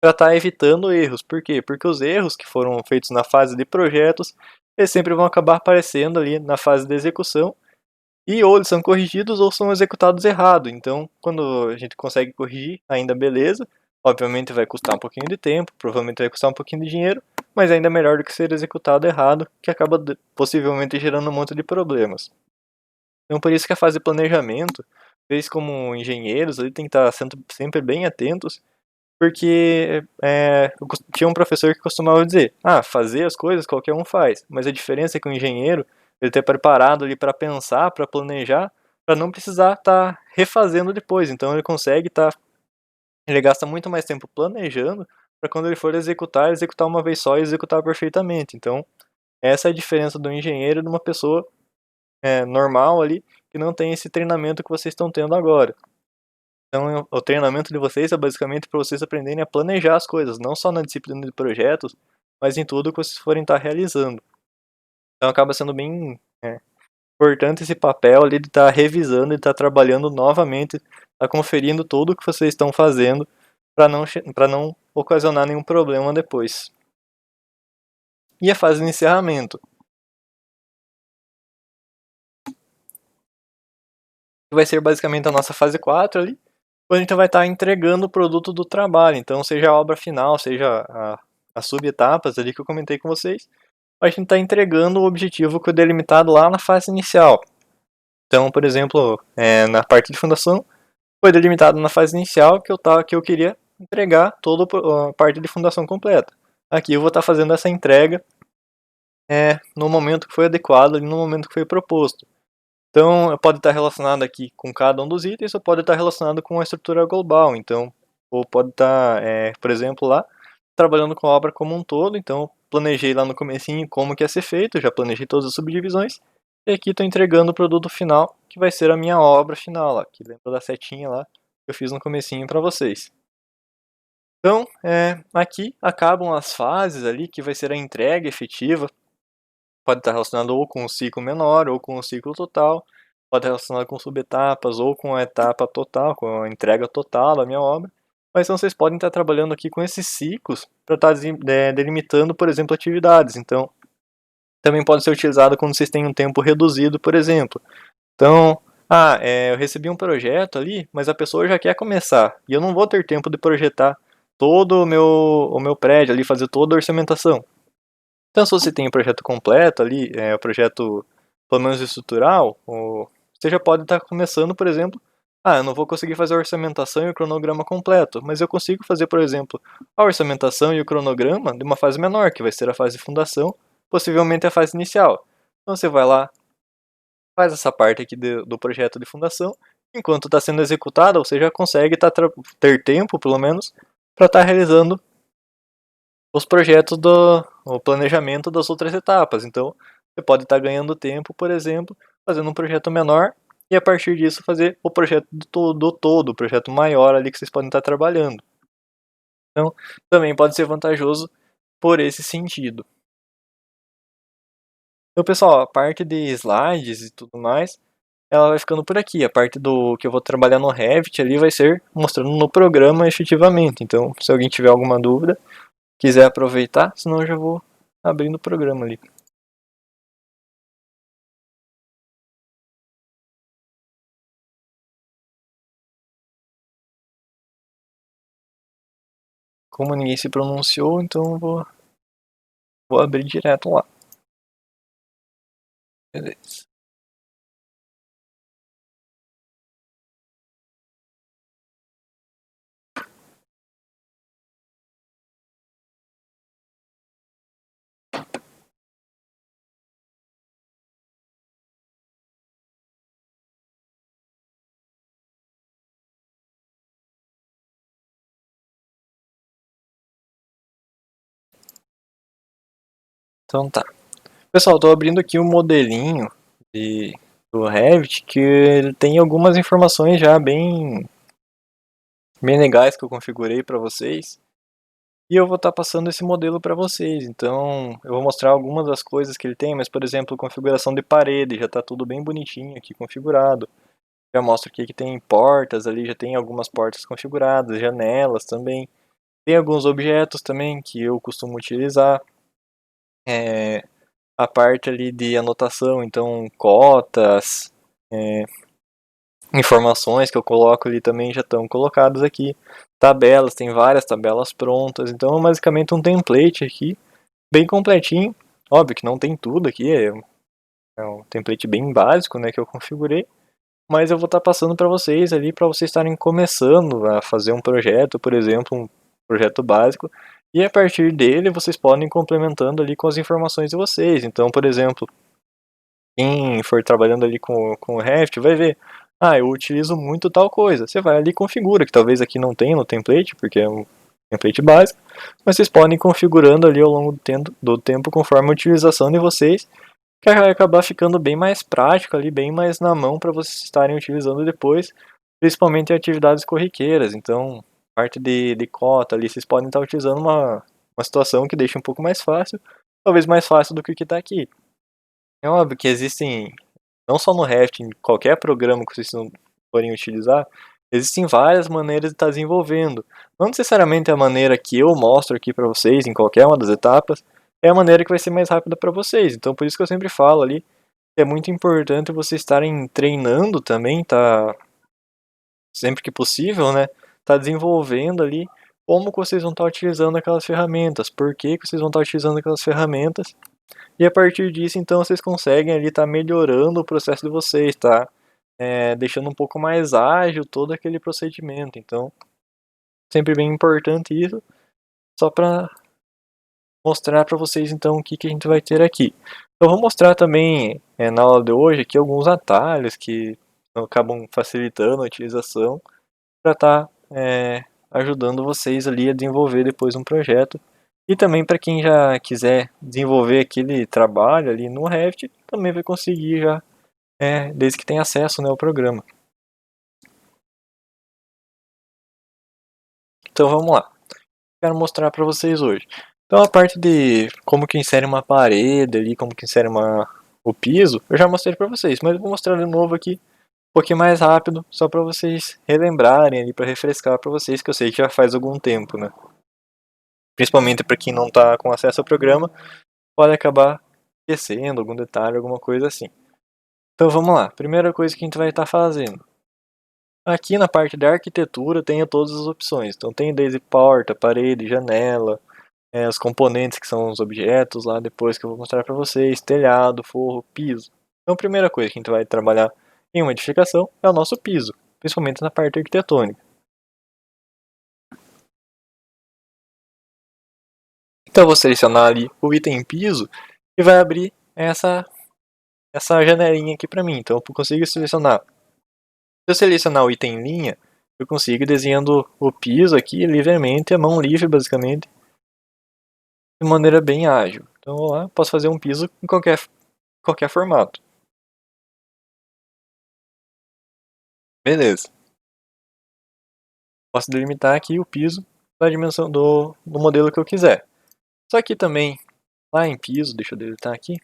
para estar evitando erros. Por quê? Porque os erros que foram feitos na fase de projetos eles sempre vão acabar aparecendo ali na fase de execução, e ou eles são corrigidos ou são executados errado. Então, quando a gente consegue corrigir, ainda beleza. Obviamente vai custar um pouquinho de tempo, provavelmente vai custar um pouquinho de dinheiro, mas ainda é melhor do que ser executado errado, que acaba possivelmente gerando um monte de problemas. Então, por isso que a fase de planejamento, vocês como engenheiros ali tem que estar sempre bem atentos, porque tinha um professor que costumava dizer, fazer as coisas qualquer um faz, mas a diferença é que o engenheiro, ele ter preparado ali para pensar, para planejar, para não precisar estar refazendo depois. Então ele consegue ele gasta muito mais tempo planejando, para quando ele for executar, executar uma vez só e executar perfeitamente. Então essa é a diferença do engenheiro de uma pessoa normal ali, que não tem esse treinamento que vocês estão tendo agora. Então, o treinamento de vocês é basicamente para vocês aprenderem a planejar as coisas, não só na disciplina de projetos, mas em tudo que vocês forem estar realizando. Então, acaba sendo bem importante esse papel ali de estar revisando e estar trabalhando novamente, estar conferindo tudo o que vocês estão fazendo para não ocasionar nenhum problema depois. E a fase de encerramento, que vai ser basicamente a nossa fase 4 ali, onde a gente vai estar entregando o produto do trabalho. Então, seja a obra final, seja as subetapas ali que eu comentei com vocês, a gente está entregando o objetivo que foi delimitado lá na fase inicial. Então, por exemplo, na parte de fundação, foi delimitado na fase inicial que eu queria entregar toda a parte de fundação completa. Aqui eu vou estar fazendo essa entrega no momento que foi adequado, no momento que foi proposto. Então, pode estar relacionado aqui com cada um dos itens, ou pode estar relacionado com a estrutura global. Então, ou pode estar, por exemplo, lá, trabalhando com a obra como um todo. Então, planejei lá no comecinho como que ia ser feito, já planejei todas as subdivisões. E aqui estou entregando o produto final, que vai ser a minha obra final lá, que lembra da setinha lá que eu fiz no comecinho para vocês. Então, aqui acabam as fases ali, que vai ser a entrega efetiva. Pode estar relacionado ou com um ciclo menor ou com um ciclo total. Pode estar relacionado com subetapas ou com a etapa total, com a entrega total da minha obra. Mas então vocês podem estar trabalhando aqui com esses ciclos para estar delimitando, por exemplo, atividades. Então, também pode ser utilizado quando vocês têm um tempo reduzido, por exemplo. Então, eu recebi um projeto ali, mas a pessoa já quer começar. E eu não vou ter tempo de projetar todo o meu prédio ali, fazer toda a orçamentação. Então, se você tem o projeto completo ali, o projeto pelo menos estrutural, você já pode estar começando, por exemplo, eu não vou conseguir fazer a orçamentação e o cronograma completo, mas eu consigo fazer, por exemplo, a orçamentação e o cronograma de uma fase menor, que vai ser a fase de fundação, possivelmente a fase inicial. Então, você vai lá, faz essa parte aqui do projeto de fundação, enquanto está sendo executado, você já consegue ter tempo, pelo menos, para estar realizando os projetos o planejamento das outras etapas. Então, você pode estar ganhando tempo, por exemplo, fazendo um projeto menor e a partir disso fazer o projeto do todo, o projeto maior ali que vocês podem estar trabalhando. Então, também pode ser vantajoso por esse sentido. Então, pessoal, a parte de slides e tudo mais, ela vai ficando por aqui. A parte do que eu vou trabalhar no Revit ali vai ser mostrando no programa efetivamente. Então, se alguém tiver alguma dúvida, quiser aproveitar, senão eu já vou abrindo o programa ali. Como ninguém se pronunciou, então eu vou abrir direto lá. Beleza. Então tá. Pessoal, estou abrindo aqui o modelinho do Revit, que ele tem algumas informações já bem legais que eu configurei para vocês. E eu vou estar passando esse modelo para vocês. Então, eu vou mostrar algumas das coisas que ele tem, mas, por exemplo, configuração de parede, já está tudo bem bonitinho aqui configurado. Já mostro aqui que tem portas ali, já tem algumas portas configuradas, janelas também. Tem alguns objetos também que eu costumo utilizar. a parte ali de anotação, então cotas, informações que eu coloco ali também já estão colocadas aqui. Tabelas, tem várias tabelas prontas, então é basicamente um template aqui, bem completinho. Óbvio que não tem tudo aqui, é um template bem básico, né, que eu configurei. Mas eu vou estar passando para vocês ali, para vocês estarem começando a fazer um projeto, por exemplo, um projeto básico. E a partir dele, vocês podem ir complementando ali com as informações de vocês. Então, por exemplo, quem for trabalhando ali com o Revit vai ver, eu utilizo muito tal coisa. Você vai ali e configura, que talvez aqui não tenha no template, porque é um template básico, mas vocês podem ir configurando ali ao longo do tempo conforme a utilização de vocês, que vai acabar ficando bem mais prático ali, bem mais na mão para vocês estarem utilizando depois, principalmente em atividades corriqueiras. Então, parte de cota ali, vocês podem estar utilizando uma situação que deixa um pouco mais fácil, talvez mais fácil do que o que está aqui. É óbvio que existem, não só no Revit, em qualquer programa que vocês não forem utilizar, existem várias maneiras de estar desenvolvendo. Não necessariamente a maneira que eu mostro aqui para vocês, em qualquer uma das etapas, é a maneira que vai ser mais rápida para vocês. Então, por isso que eu sempre falo ali, que é muito importante vocês estarem treinando também, tá? Sempre que possível, né? Tá desenvolvendo ali como que vocês vão estar utilizando aquelas ferramentas, por que que vocês vão estar utilizando aquelas ferramentas, e a partir disso, então, vocês conseguem ali estar melhorando o processo de vocês, tá? Deixando um pouco mais ágil todo aquele procedimento. Então, sempre bem importante isso, só para mostrar para vocês, então, o que, que a gente vai ter aqui. Eu vou mostrar também, na aula de hoje, aqui alguns atalhos que acabam facilitando a utilização para estar ajudando vocês ali a desenvolver depois um projeto. E também para quem já quiser desenvolver aquele trabalho ali no Revit, também vai conseguir já, desde que tenha acesso, né, ao programa. Então vamos lá. Quero mostrar para vocês hoje. Então a parte de como que insere uma parede ali, como que insere o piso, eu já mostrei para vocês, mas eu vou mostrar de novo aqui um pouquinho mais rápido, só para vocês relembrarem ali, para refrescar para vocês, que eu sei que já faz algum tempo, né? Principalmente para quem não está com acesso ao programa, pode acabar esquecendo algum detalhe, alguma coisa assim. Então vamos lá, primeira coisa que a gente vai estar fazendo. Aqui na parte da arquitetura tem todas as opções, então tem desde porta, parede, janela, os componentes que são os objetos lá depois que eu vou mostrar para vocês, telhado, forro, piso. Então a primeira coisa que a gente vai trabalhar em uma edificação é o nosso piso, principalmente na parte arquitetônica. Então eu vou selecionar ali o item piso e vai abrir essa janelinha aqui para mim. Então eu consigo selecionar. Se eu selecionar o item linha, eu consigo ir desenhando o piso aqui livremente, a mão livre basicamente, de maneira bem ágil. Então eu lá, posso fazer um piso em qualquer formato. Beleza. Posso delimitar aqui o piso da dimensão do modelo que eu quiser. Só que também, lá em piso, deixa eu deletar aqui,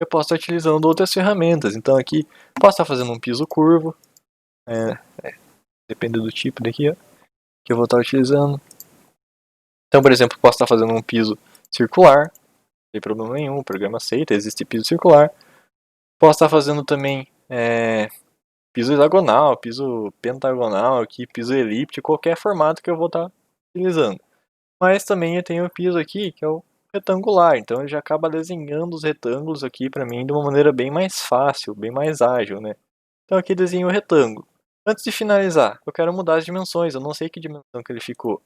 eu posso estar utilizando outras ferramentas. Então aqui, posso estar fazendo um piso curvo, depende do tipo daqui, ó, que eu vou estar utilizando. Então, por exemplo, posso estar fazendo um piso circular, não tem problema nenhum, o programa aceita, existe piso circular. Posso estar fazendo também piso hexagonal, piso pentagonal, aqui, piso elíptico, qualquer formato que eu vou estar utilizando. Mas também eu tenho o piso aqui, que é o retangular, então ele já acaba desenhando os retângulos aqui para mim de uma maneira bem mais fácil, bem mais ágil, né? Então aqui desenho o retângulo. Antes de finalizar, eu quero mudar as dimensões, eu não sei que dimensão que ele ficou.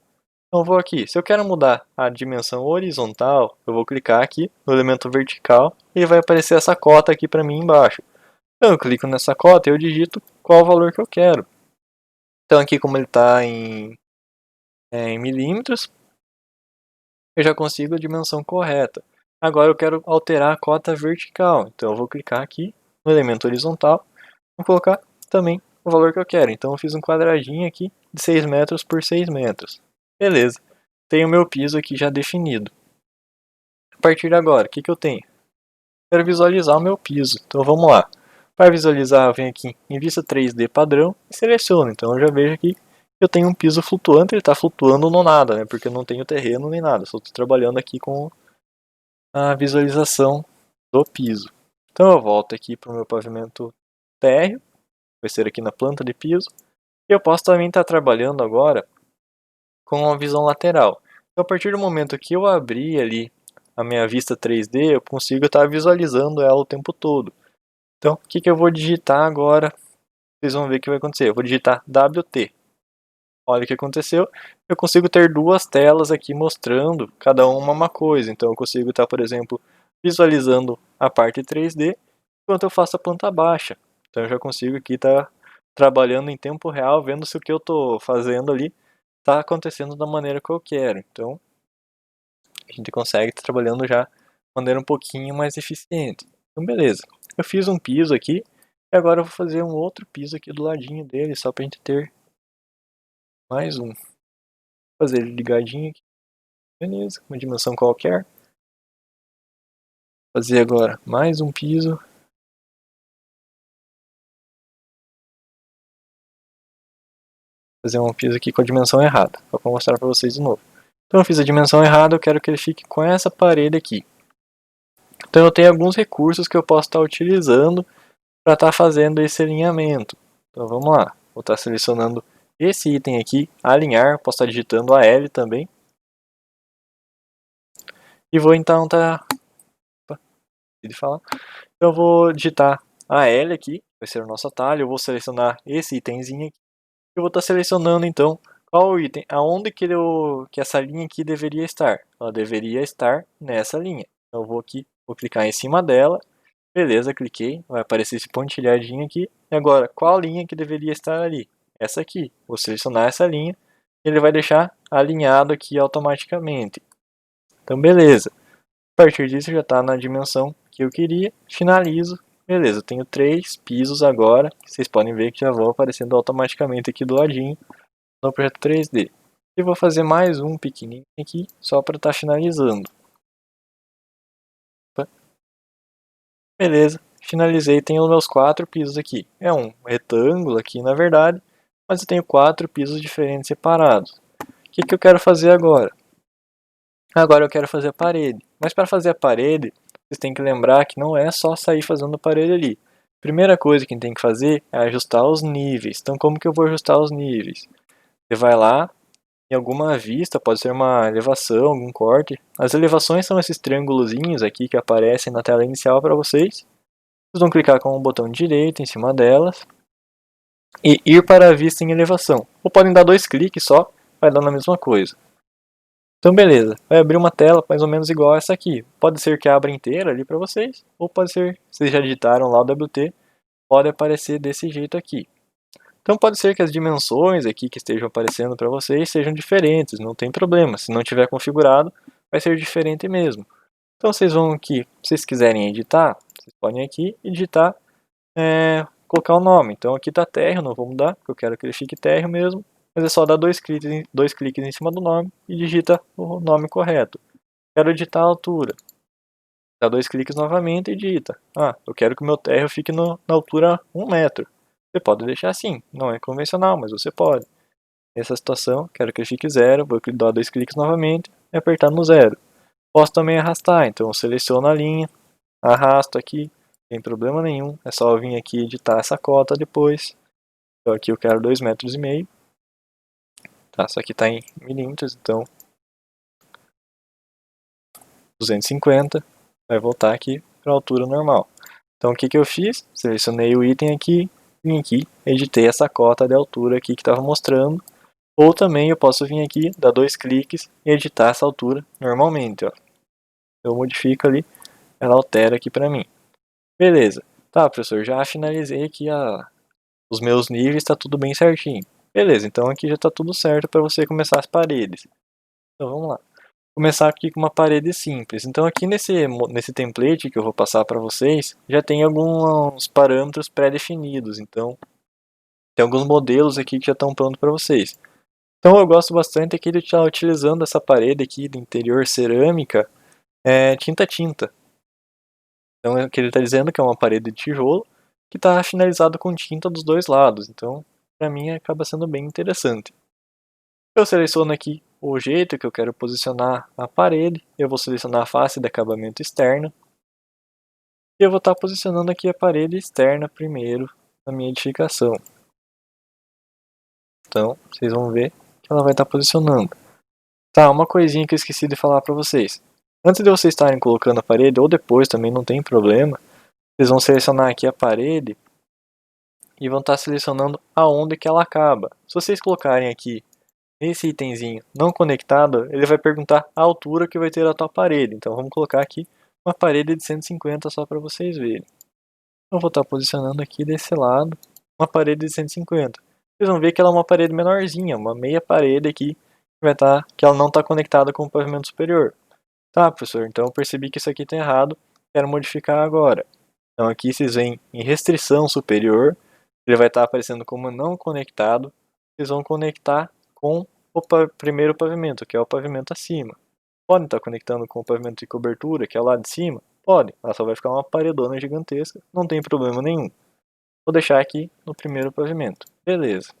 Então eu vou aqui, se eu quero mudar a dimensão horizontal, eu vou clicar aqui no elemento vertical e vai aparecer essa cota aqui para mim embaixo. Então eu clico nessa cota e eu digito qual o valor que eu quero. Então aqui como ele está em milímetros, eu já consigo a dimensão correta. Agora eu quero alterar a cota vertical, então eu vou clicar aqui no elemento horizontal, vou colocar também o valor que eu quero. Então eu fiz um quadradinho aqui de 6 metros por 6 metros. Beleza, tenho o meu piso aqui já definido. A partir de agora, o que eu tenho? Quero visualizar o meu piso, então vamos lá. Para visualizar, eu venho aqui em vista 3D padrão e seleciono. Então eu já vejo aqui que eu tenho um piso flutuante, ele está flutuando no nada, né? Porque eu não tenho terreno nem nada, só estou trabalhando aqui com a visualização do piso. Então eu volto aqui para o meu pavimento térreo, vai ser aqui na planta de piso, e eu posso também estar trabalhando agora com a visão lateral. Então a partir do momento que eu abrir ali a minha vista 3D, eu consigo estar visualizando ela o tempo todo. Então o que eu vou digitar agora? Vocês vão ver o que vai acontecer. Eu vou digitar WT. Olha o que aconteceu. Eu consigo ter duas telas aqui mostrando cada uma coisa. Então eu consigo estar, por exemplo, visualizando a parte 3D enquanto eu faço a planta baixa. Então eu já consigo aqui estar trabalhando em tempo real, vendo se o que eu estou fazendo ali está acontecendo da maneira que eu quero. Então a gente consegue estar trabalhando já de maneira um pouquinho mais eficiente. Então beleza. Eu fiz um piso aqui e agora eu vou fazer um outro piso aqui do ladinho dele, só para a gente ter mais um. Vou fazer ele ligadinho aqui. Beleza, uma dimensão qualquer. Fazer agora mais um piso. Fazer um piso aqui com a dimensão errada, só para mostrar para vocês de novo. Então eu fiz a dimensão errada, eu quero que ele fique com essa parede aqui. Então eu tenho alguns recursos que eu posso estar utilizando para estar fazendo esse alinhamento. Então vamos lá, vou estar selecionando esse item aqui, alinhar, posso estar digitando a L também. E vou então estar... Então eu vou digitar a L aqui, vai ser o nosso atalho, eu vou selecionar esse itemzinho aqui. Eu vou estar selecionando então qual o item, aonde que essa linha aqui deveria estar. Ela deveria estar nessa linha. Então eu vou aqui, vou clicar em cima dela. Beleza, cliquei, vai aparecer esse pontilhadinho aqui. E agora, qual linha que deveria estar ali? Essa aqui. Vou selecionar essa linha. Ele vai deixar alinhado aqui automaticamente. Então beleza. A partir disso já está na dimensão que eu queria. Finalizo. Beleza, eu tenho 3 pisos agora. Vocês podem ver que já vão aparecendo automaticamente aqui do ladinho no projeto 3D. E vou fazer mais um pequenininho aqui, só para estar finalizando. Beleza, finalizei, tenho os meus 4 pisos aqui. É um retângulo aqui na verdade, mas eu tenho 4 pisos diferentes separados. O que eu quero fazer agora? Agora eu quero fazer a parede. Mas para fazer a parede, vocês têm que lembrar que não é só sair fazendo a parede ali. Primeira coisa que a gente tem que fazer é ajustar os níveis. Então como que eu vou ajustar os níveis? Você vai lá, em alguma vista, pode ser uma elevação, algum corte. As elevações são esses triângulozinhos aqui que aparecem na tela inicial para vocês. Vocês vão clicar com o botão direito em cima delas e ir para a vista em elevação. Ou podem dar 2 cliques só, vai dar na mesma coisa. Então beleza, vai abrir uma tela mais ou menos igual a essa aqui. Pode ser que abra inteira ali para vocês, ou pode ser, vocês já digitaram lá o WT, pode aparecer desse jeito aqui. Então pode ser que as dimensões aqui que estejam aparecendo para vocês sejam diferentes, não tem problema. Se não tiver configurado, vai ser diferente mesmo. Então vocês vão aqui, se vocês quiserem editar, vocês podem aqui editar, colocar o nome. Então aqui está térreo, não vou mudar, porque eu quero que ele fique térreo mesmo. Mas é só dar 2 cliques em cima do nome e digita o nome correto. Quero editar a altura. Dá 2 cliques novamente e digita. Eu quero que o meu térreo fique na altura 1 metro. Você pode deixar assim, não é convencional, mas você pode. Nessa situação, quero que ele fique 0, vou dar 2 cliques novamente e apertar no 0. Posso também arrastar, então eu seleciono a linha, arrasto aqui, sem problema nenhum. É só eu vir aqui editar essa cota depois. Então aqui eu quero 2,5 metros. Tá, isso aqui está em milímetros, então 250. Vai voltar aqui para a altura normal. Então o que eu fiz? Selecionei o item aqui, vim aqui, editei essa cota de altura aqui que estava mostrando. Ou também eu posso vir aqui, dar 2 cliques e editar essa altura normalmente. Ó. Eu modifico ali, ela altera aqui para mim. Beleza. Tá, professor, já finalizei aqui os meus níveis, está tudo bem certinho. Beleza, então aqui já está tudo certo para você começar as paredes. Então vamos lá. Começar aqui com uma parede simples. Então aqui nesse template que eu vou passar para vocês, já tem alguns parâmetros pré-definidos. Então tem alguns modelos aqui que já estão prontos para vocês. Então eu gosto bastante aqui de estar utilizando essa parede aqui do interior cerâmica, tinta. Então o que ele está dizendo que é uma parede de tijolo que está finalizado com tinta dos dois lados. Então para mim acaba sendo bem interessante. Eu seleciono aqui o jeito que eu quero posicionar a parede. Eu vou selecionar a face de acabamento externo. E eu vou estar posicionando aqui a parede externa primeiro na minha edificação. Então, vocês vão ver que ela vai estar posicionando. Tá, uma coisinha que eu esqueci de falar para vocês. Antes de vocês estarem colocando a parede, ou depois também não tem problema, vocês vão selecionar aqui a parede e vão estar selecionando aonde que ela acaba. Se vocês colocarem aqui esse itemzinho não conectado, ele vai perguntar a altura que vai ter a tua parede. Então vamos colocar aqui uma parede de 150 só para vocês verem. Eu vou estar posicionando aqui desse lado uma parede de 150. Vocês vão ver que ela é uma parede menorzinha, uma meia parede aqui, que ela não está conectada com o pavimento superior. Tá, professor, então eu percebi que isso aqui está errado, quero modificar agora. Então aqui vocês vêm em restrição superior, ele vai estar aparecendo como não conectado, vocês vão conectar com o primeiro pavimento, que é o pavimento acima. Podem estar conectando com o pavimento de cobertura, que é o lado de cima? Pode, ela só vai ficar uma paredona gigantesca, não tem problema nenhum. Vou deixar aqui no primeiro pavimento. Beleza.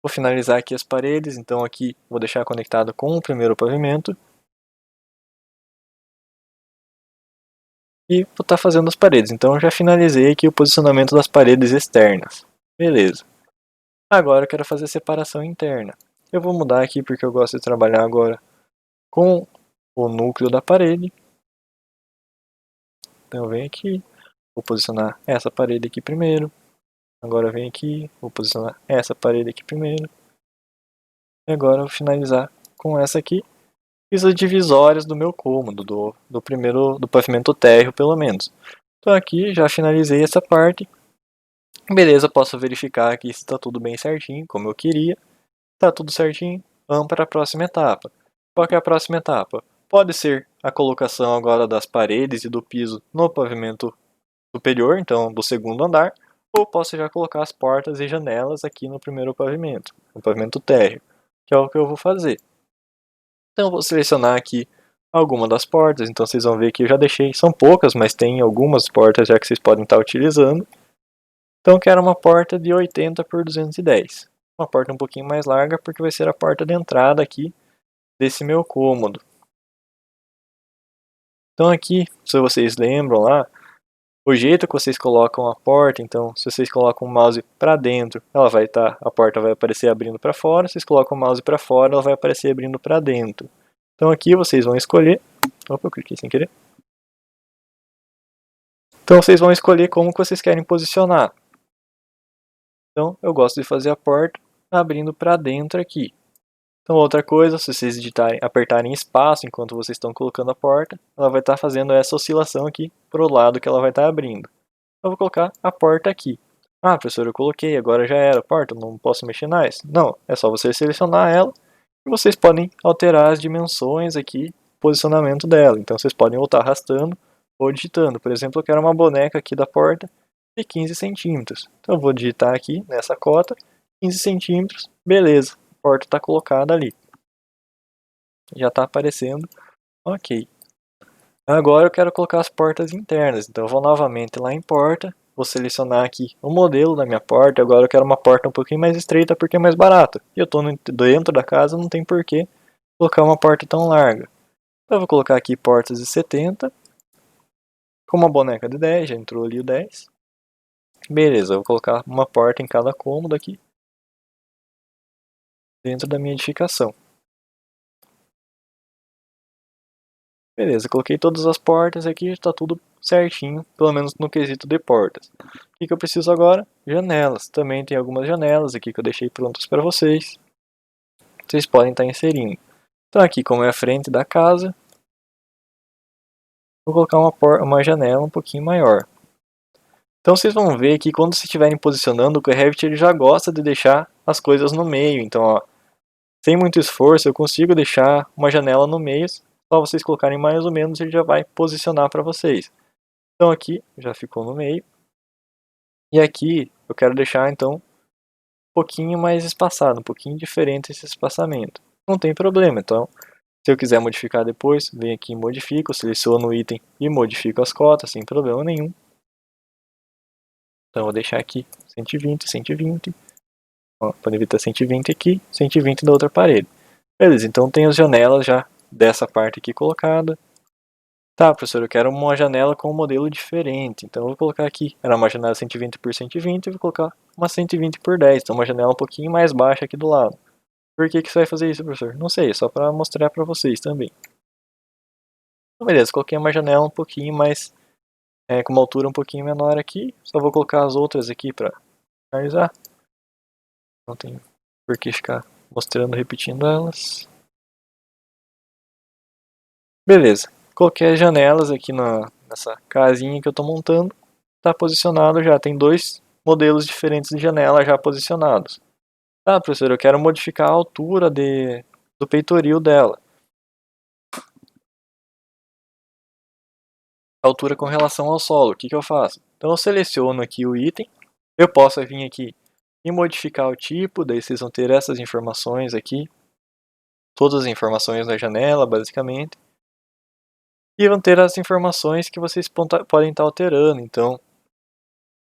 Vou finalizar aqui as paredes, então aqui vou deixar conectado com o primeiro pavimento. E vou estar fazendo as paredes. Então eu já finalizei aqui o posicionamento das paredes externas. Beleza. Agora eu quero fazer a separação interna. Eu vou mudar aqui porque eu gosto de trabalhar agora com o núcleo da parede. Então eu venho aqui, vou posicionar essa parede aqui primeiro. Agora eu venho aqui, vou posicionar essa parede aqui primeiro. E agora eu vou finalizar com essa aqui. Fiz as divisórias do meu cômodo, do pavimento térreo pelo menos. Então aqui já finalizei essa parte. Beleza, posso verificar aqui se está tudo bem certinho, como eu queria. Está tudo certinho, vamos para a próxima etapa. Qual que é a próxima etapa? Pode ser a colocação agora das paredes e do piso no pavimento superior, então do segundo andar, ou posso já colocar as portas e janelas aqui no primeiro pavimento, no pavimento térreo, que é o que eu vou fazer. Então eu vou selecionar aqui alguma das portas, então vocês vão ver que eu já deixei, são poucas, mas tem algumas portas já que vocês podem estar utilizando. Então eu quero uma porta de 80 por 210. Uma porta um pouquinho mais larga porque vai ser a porta de entrada aqui desse meu cômodo. Então aqui, se vocês lembram lá, o jeito que vocês colocam a porta, então se vocês colocam o mouse para dentro, a porta vai aparecer abrindo para fora, se vocês colocam o mouse para fora, ela vai aparecer abrindo para dentro. Então aqui vocês vão escolher, opa, eu cliquei sem querer. Então vocês vão escolher como que vocês querem posicionar. Então eu gosto de fazer a porta abrindo para dentro aqui. Então outra coisa, se vocês apertarem espaço enquanto vocês estão colocando a porta, ela vai estar fazendo essa oscilação aqui para o lado que ela vai estar abrindo. Eu vou colocar a porta aqui. Ah, professor, eu coloquei, agora já era a porta, não posso mexer mais? Não, é só você selecionar ela e vocês podem alterar as dimensões aqui, posicionamento dela. Então vocês podem voltar arrastando ou digitando. Por exemplo, eu quero uma boneca aqui da porta de 15 centímetros. Então eu vou digitar aqui nessa cota, 15 centímetros, beleza, a porta está colocada ali. Já está aparecendo, ok. Agora eu quero colocar as portas internas, então eu vou novamente lá em porta, vou selecionar aqui o modelo da minha porta, agora eu quero uma porta um pouquinho mais estreita porque é mais barato. E eu estou dentro da casa, não tem porquê colocar uma porta tão larga. Então eu vou colocar aqui portas de 70, com uma boneca de 10, já entrou ali o 10. Beleza, eu vou colocar uma porta em cada cômodo aqui, dentro da minha edificação. Beleza, coloquei todas as portas aqui, está tudo certinho, pelo menos no quesito de portas. O que eu preciso agora? Janelas. Também tem algumas janelas aqui que eu deixei prontas para vocês. Vocês podem estar inserindo. Então aqui, como é a frente da casa, vou colocar uma janela um pouquinho maior. Então vocês vão ver que quando vocês estiverem posicionando, o Revit ele já gosta de deixar as coisas no meio. Então, ó, sem muito esforço, eu consigo deixar uma janela no meio. Só vocês colocarem mais ou menos, ele já vai posicionar para vocês. Então aqui já ficou no meio. E aqui eu quero deixar então um pouquinho mais espaçado, um pouquinho diferente esse espaçamento. Não tem problema, então se eu quiser modificar depois, venho aqui e modifico, seleciono o item e modifico as cotas sem problema nenhum. Então eu vou deixar aqui 120, 120. Ó, podem ver que tá 120 aqui, 120 da outra parede. Beleza, então tem as janelas já dessa parte aqui colocada. Tá, professor, eu quero uma janela com um modelo diferente. Então eu vou colocar aqui, era uma janela 120 por 120, eu vou colocar uma 120 por 10. Então uma janela um pouquinho mais baixa aqui do lado. Por que você vai fazer isso, professor? Não sei, é só para mostrar para vocês também. Então beleza, coloquei uma janela um pouquinho mais, com uma altura um pouquinho menor aqui. Só vou colocar as outras aqui para finalizar. Não tem por que ficar mostrando, repetindo elas. Beleza, coloquei as janelas aqui nessa casinha que eu estou montando. Está posicionado já, tem dois modelos diferentes de janela já posicionados. Tá, professor, eu quero modificar a altura do peitoril dela. A altura com relação ao solo, o que eu faço? Então eu seleciono aqui o item, eu posso vir aqui e modificar o tipo, daí vocês vão ter essas informações aqui, todas as informações da janela, basicamente. E vão ter as informações que vocês podem estar alterando, então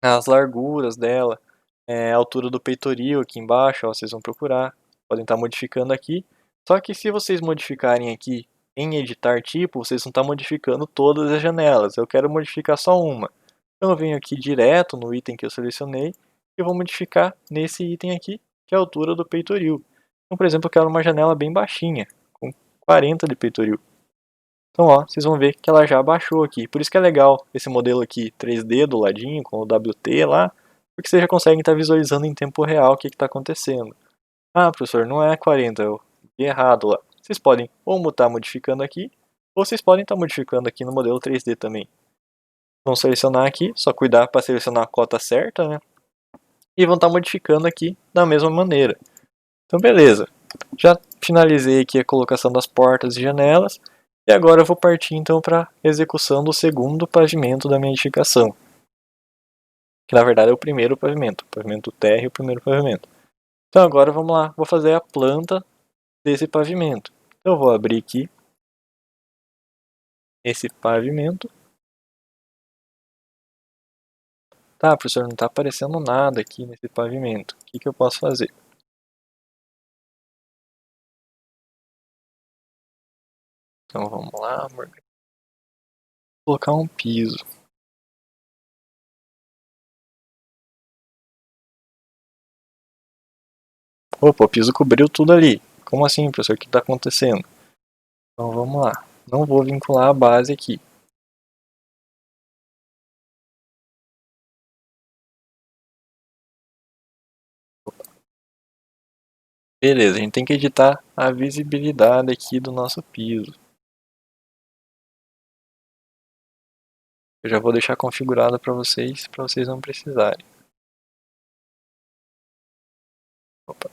as larguras dela, a altura do peitoril aqui embaixo, ó, vocês vão procurar, podem estar modificando aqui. Só que se vocês modificarem aqui em editar tipo, vocês vão estar modificando todas as janelas. Eu quero modificar só uma. Então eu venho aqui direto no item que eu selecionei e vou modificar nesse item aqui, que é a altura do peitoril. Então, por exemplo, eu quero uma janela bem baixinha, com 40 de peitoril. Então, ó, vocês vão ver que ela já baixou aqui. Por isso que é legal esse modelo aqui 3D do ladinho, com o WT lá, porque vocês já conseguem estar visualizando em tempo real o que está acontecendo. Ah, professor, não é 40, eu vi errado lá. Vocês podem ou estar modificando aqui, ou vocês podem estar modificando aqui no modelo 3D também. Vão selecionar aqui, só cuidar para selecionar a cota certa, né? E vão estar modificando aqui da mesma maneira. Então, beleza. Já finalizei aqui a colocação das portas e janelas. E agora eu vou partir então para a execução do segundo pavimento da minha edificação. Que na verdade é o primeiro pavimento. O pavimento térreo é o primeiro pavimento. Então agora vamos lá, vou fazer a planta desse pavimento. Eu vou abrir aqui esse pavimento. Tá, professor, não está aparecendo nada aqui nesse pavimento. O que eu posso fazer? Então vamos lá, vou colocar um piso. Opa, o piso cobriu tudo ali. Como assim, professor? O que está acontecendo? Então vamos lá. Não vou vincular a base aqui. Beleza, a gente tem que editar a visibilidade aqui do nosso piso. Eu já vou deixar configurado para vocês não precisarem. Opa.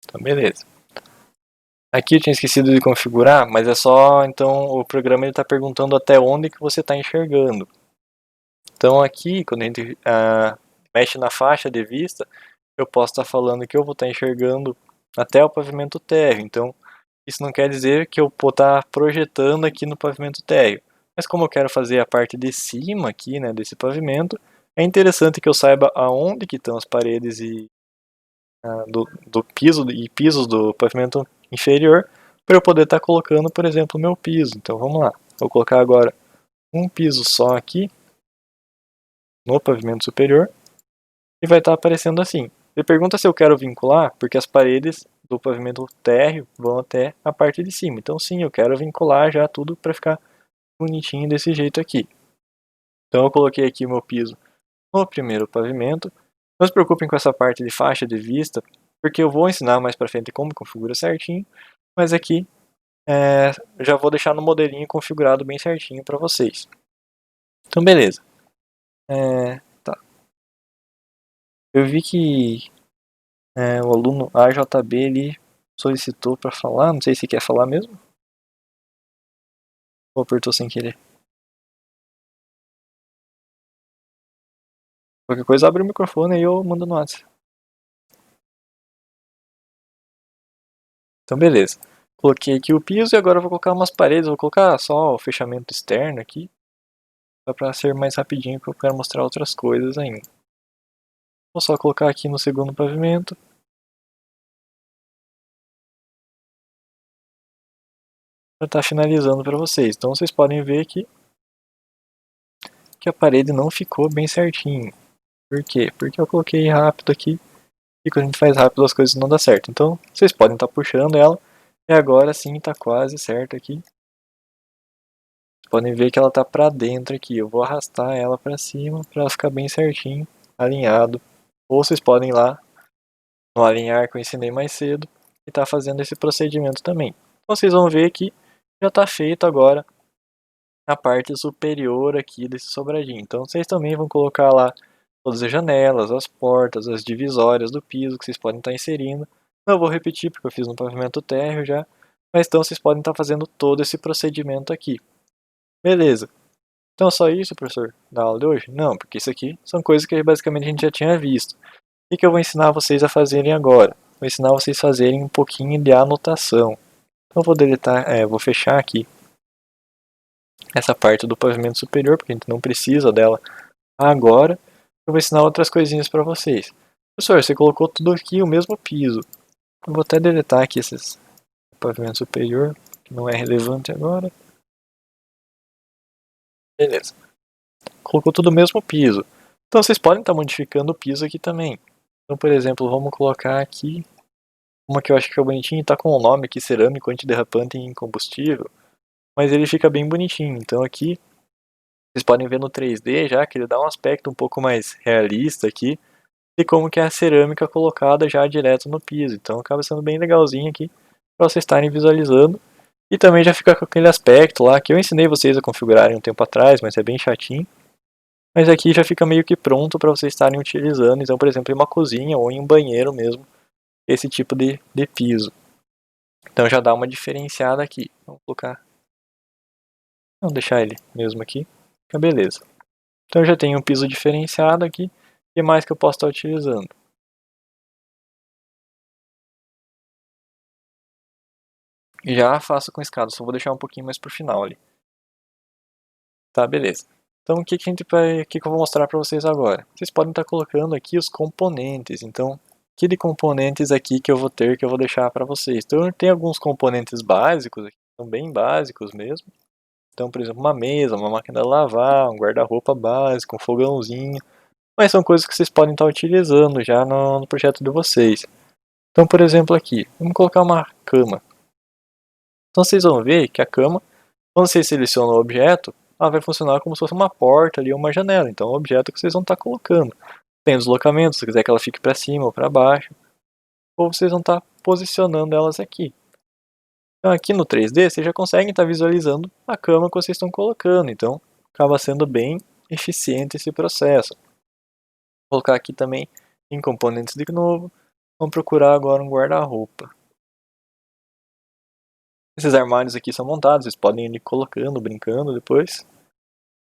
Então beleza. Aqui eu tinha esquecido de configurar, mas é só, então o programa está perguntando até onde que você está enxergando. Então aqui, quando a gente mexe na faixa de vista, eu posso estar falando que eu vou estar enxergando até o pavimento térreo. Então isso não quer dizer que eu vou estar projetando aqui no pavimento térreo. Mas como eu quero fazer a parte de cima aqui, né, desse pavimento, é interessante que eu saiba aonde que estão as paredes do piso e pisos do pavimento inferior, para eu poder estar colocando, por exemplo, o meu piso. Então vamos lá, vou colocar agora um piso só aqui no pavimento superior e vai estar aparecendo assim. Ele pergunta se eu quero vincular, porque as paredes do pavimento térreo vão até a parte de cima. Então sim, eu quero vincular já tudo para ficar bonitinho desse jeito aqui. Então eu coloquei aqui o meu piso no primeiro pavimento. Não se preocupem com essa parte de faixa de vista, porque eu vou ensinar mais para frente como configura certinho, mas aqui já vou deixar no modelinho configurado bem certinho para vocês. Então beleza. Tá. Eu vi que o aluno AJB ele solicitou para falar, não sei se quer falar mesmo, ou apertou sem querer. Qualquer coisa abre o microfone e eu mando no WhatsApp. Então beleza. Coloquei aqui o piso e agora eu vou colocar umas paredes, vou colocar só o fechamento externo aqui, só para ser mais rapidinho, porque eu quero mostrar outras coisas ainda. Vou só colocar aqui no segundo pavimento. Já está finalizando para vocês. Então vocês podem ver aqui que a parede não ficou bem certinho. Por quê? Porque eu coloquei rápido aqui e quando a gente faz rápido as coisas não dão certo. Então vocês podem estar puxando ela e agora sim está quase certo aqui. Vocês podem ver que ela está para dentro aqui. Eu vou arrastar ela para cima para ela ficar bem certinho, alinhado. Ou vocês podem ir lá no alinhar que eu ensinei mais cedo e tá fazendo esse procedimento também. Então vocês vão ver que já está feito agora a parte superior aqui desse sobradinho. Então vocês também vão colocar lá todas as janelas, as portas, as divisórias do piso que vocês podem estar inserindo. Não vou repetir porque eu fiz no pavimento térreo já, mas então vocês podem estar fazendo todo esse procedimento aqui. Beleza. Então só isso, professor, da aula de hoje? Não, porque isso aqui são coisas que basicamente a gente já tinha visto. O que eu vou ensinar vocês a fazerem agora? Vou ensinar vocês a fazerem um pouquinho de anotação. Então eu vou deletar, vou fechar aqui essa parte do pavimento superior, porque a gente não precisa dela agora. Eu vou ensinar outras coisinhas para vocês. Professor, você colocou tudo aqui o mesmo piso. Eu vou até deletar aqui esses pavimento superior, que não é relevante agora. Beleza. Colocou tudo o mesmo piso. Então vocês podem estar modificando o piso aqui também. Então, por exemplo, vamos colocar aqui uma que eu acho que é bonitinha, está com o nome aqui, cerâmico antiderrapante em combustível, mas ele fica bem bonitinho. Então aqui vocês podem ver no 3D já que ele dá um aspecto um pouco mais realista aqui de como que é a cerâmica colocada já direto no piso. Então acaba sendo bem legalzinho aqui para vocês estarem visualizando. E também já fica com aquele aspecto lá que eu ensinei vocês a configurarem um tempo atrás, mas é bem chatinho. Mas aqui já fica meio que pronto para vocês estarem utilizando. Então, por exemplo, em uma cozinha ou em um banheiro mesmo, esse tipo de piso. Então já dá uma diferenciada aqui. Vamos colocar. Vamos deixar ele mesmo aqui. Fica beleza. Então eu já tenho um piso diferenciado aqui. O que mais que eu posso estar utilizando? Já faço com escada, só vou deixar um pouquinho mais pro final ali. Tá, beleza. Então o que, que, a gente vai, o que, que eu vou mostrar para vocês agora? Vocês podem estar colocando aqui os componentes. Então, que de componentes aqui que eu vou ter, que eu vou deixar para vocês? Então tem alguns componentes básicos aqui, são bem básicos mesmo. Então, por exemplo, uma mesa, uma máquina de lavar, um guarda-roupa básico, um fogãozinho. Mas são coisas que vocês podem estar utilizando já no projeto de vocês. Então, por exemplo, aqui, vamos colocar uma cama. Então, vocês vão ver que a cama, quando vocês selecionam o objeto, ela vai funcionar como se fosse uma porta ali ou uma janela. Então, é o objeto que vocês vão estar colocando. Tem deslocamento, se quiser que ela fique para cima ou para baixo. Ou vocês vão estar posicionando elas aqui. Então, aqui no 3D, vocês já conseguem estar visualizando a cama que vocês estão colocando. Então, acaba sendo bem eficiente esse processo. Vou colocar aqui também em componentes de novo. Vamos procurar agora um guarda-roupa. Esses armários aqui são montados, vocês podem ir colocando, brincando depois.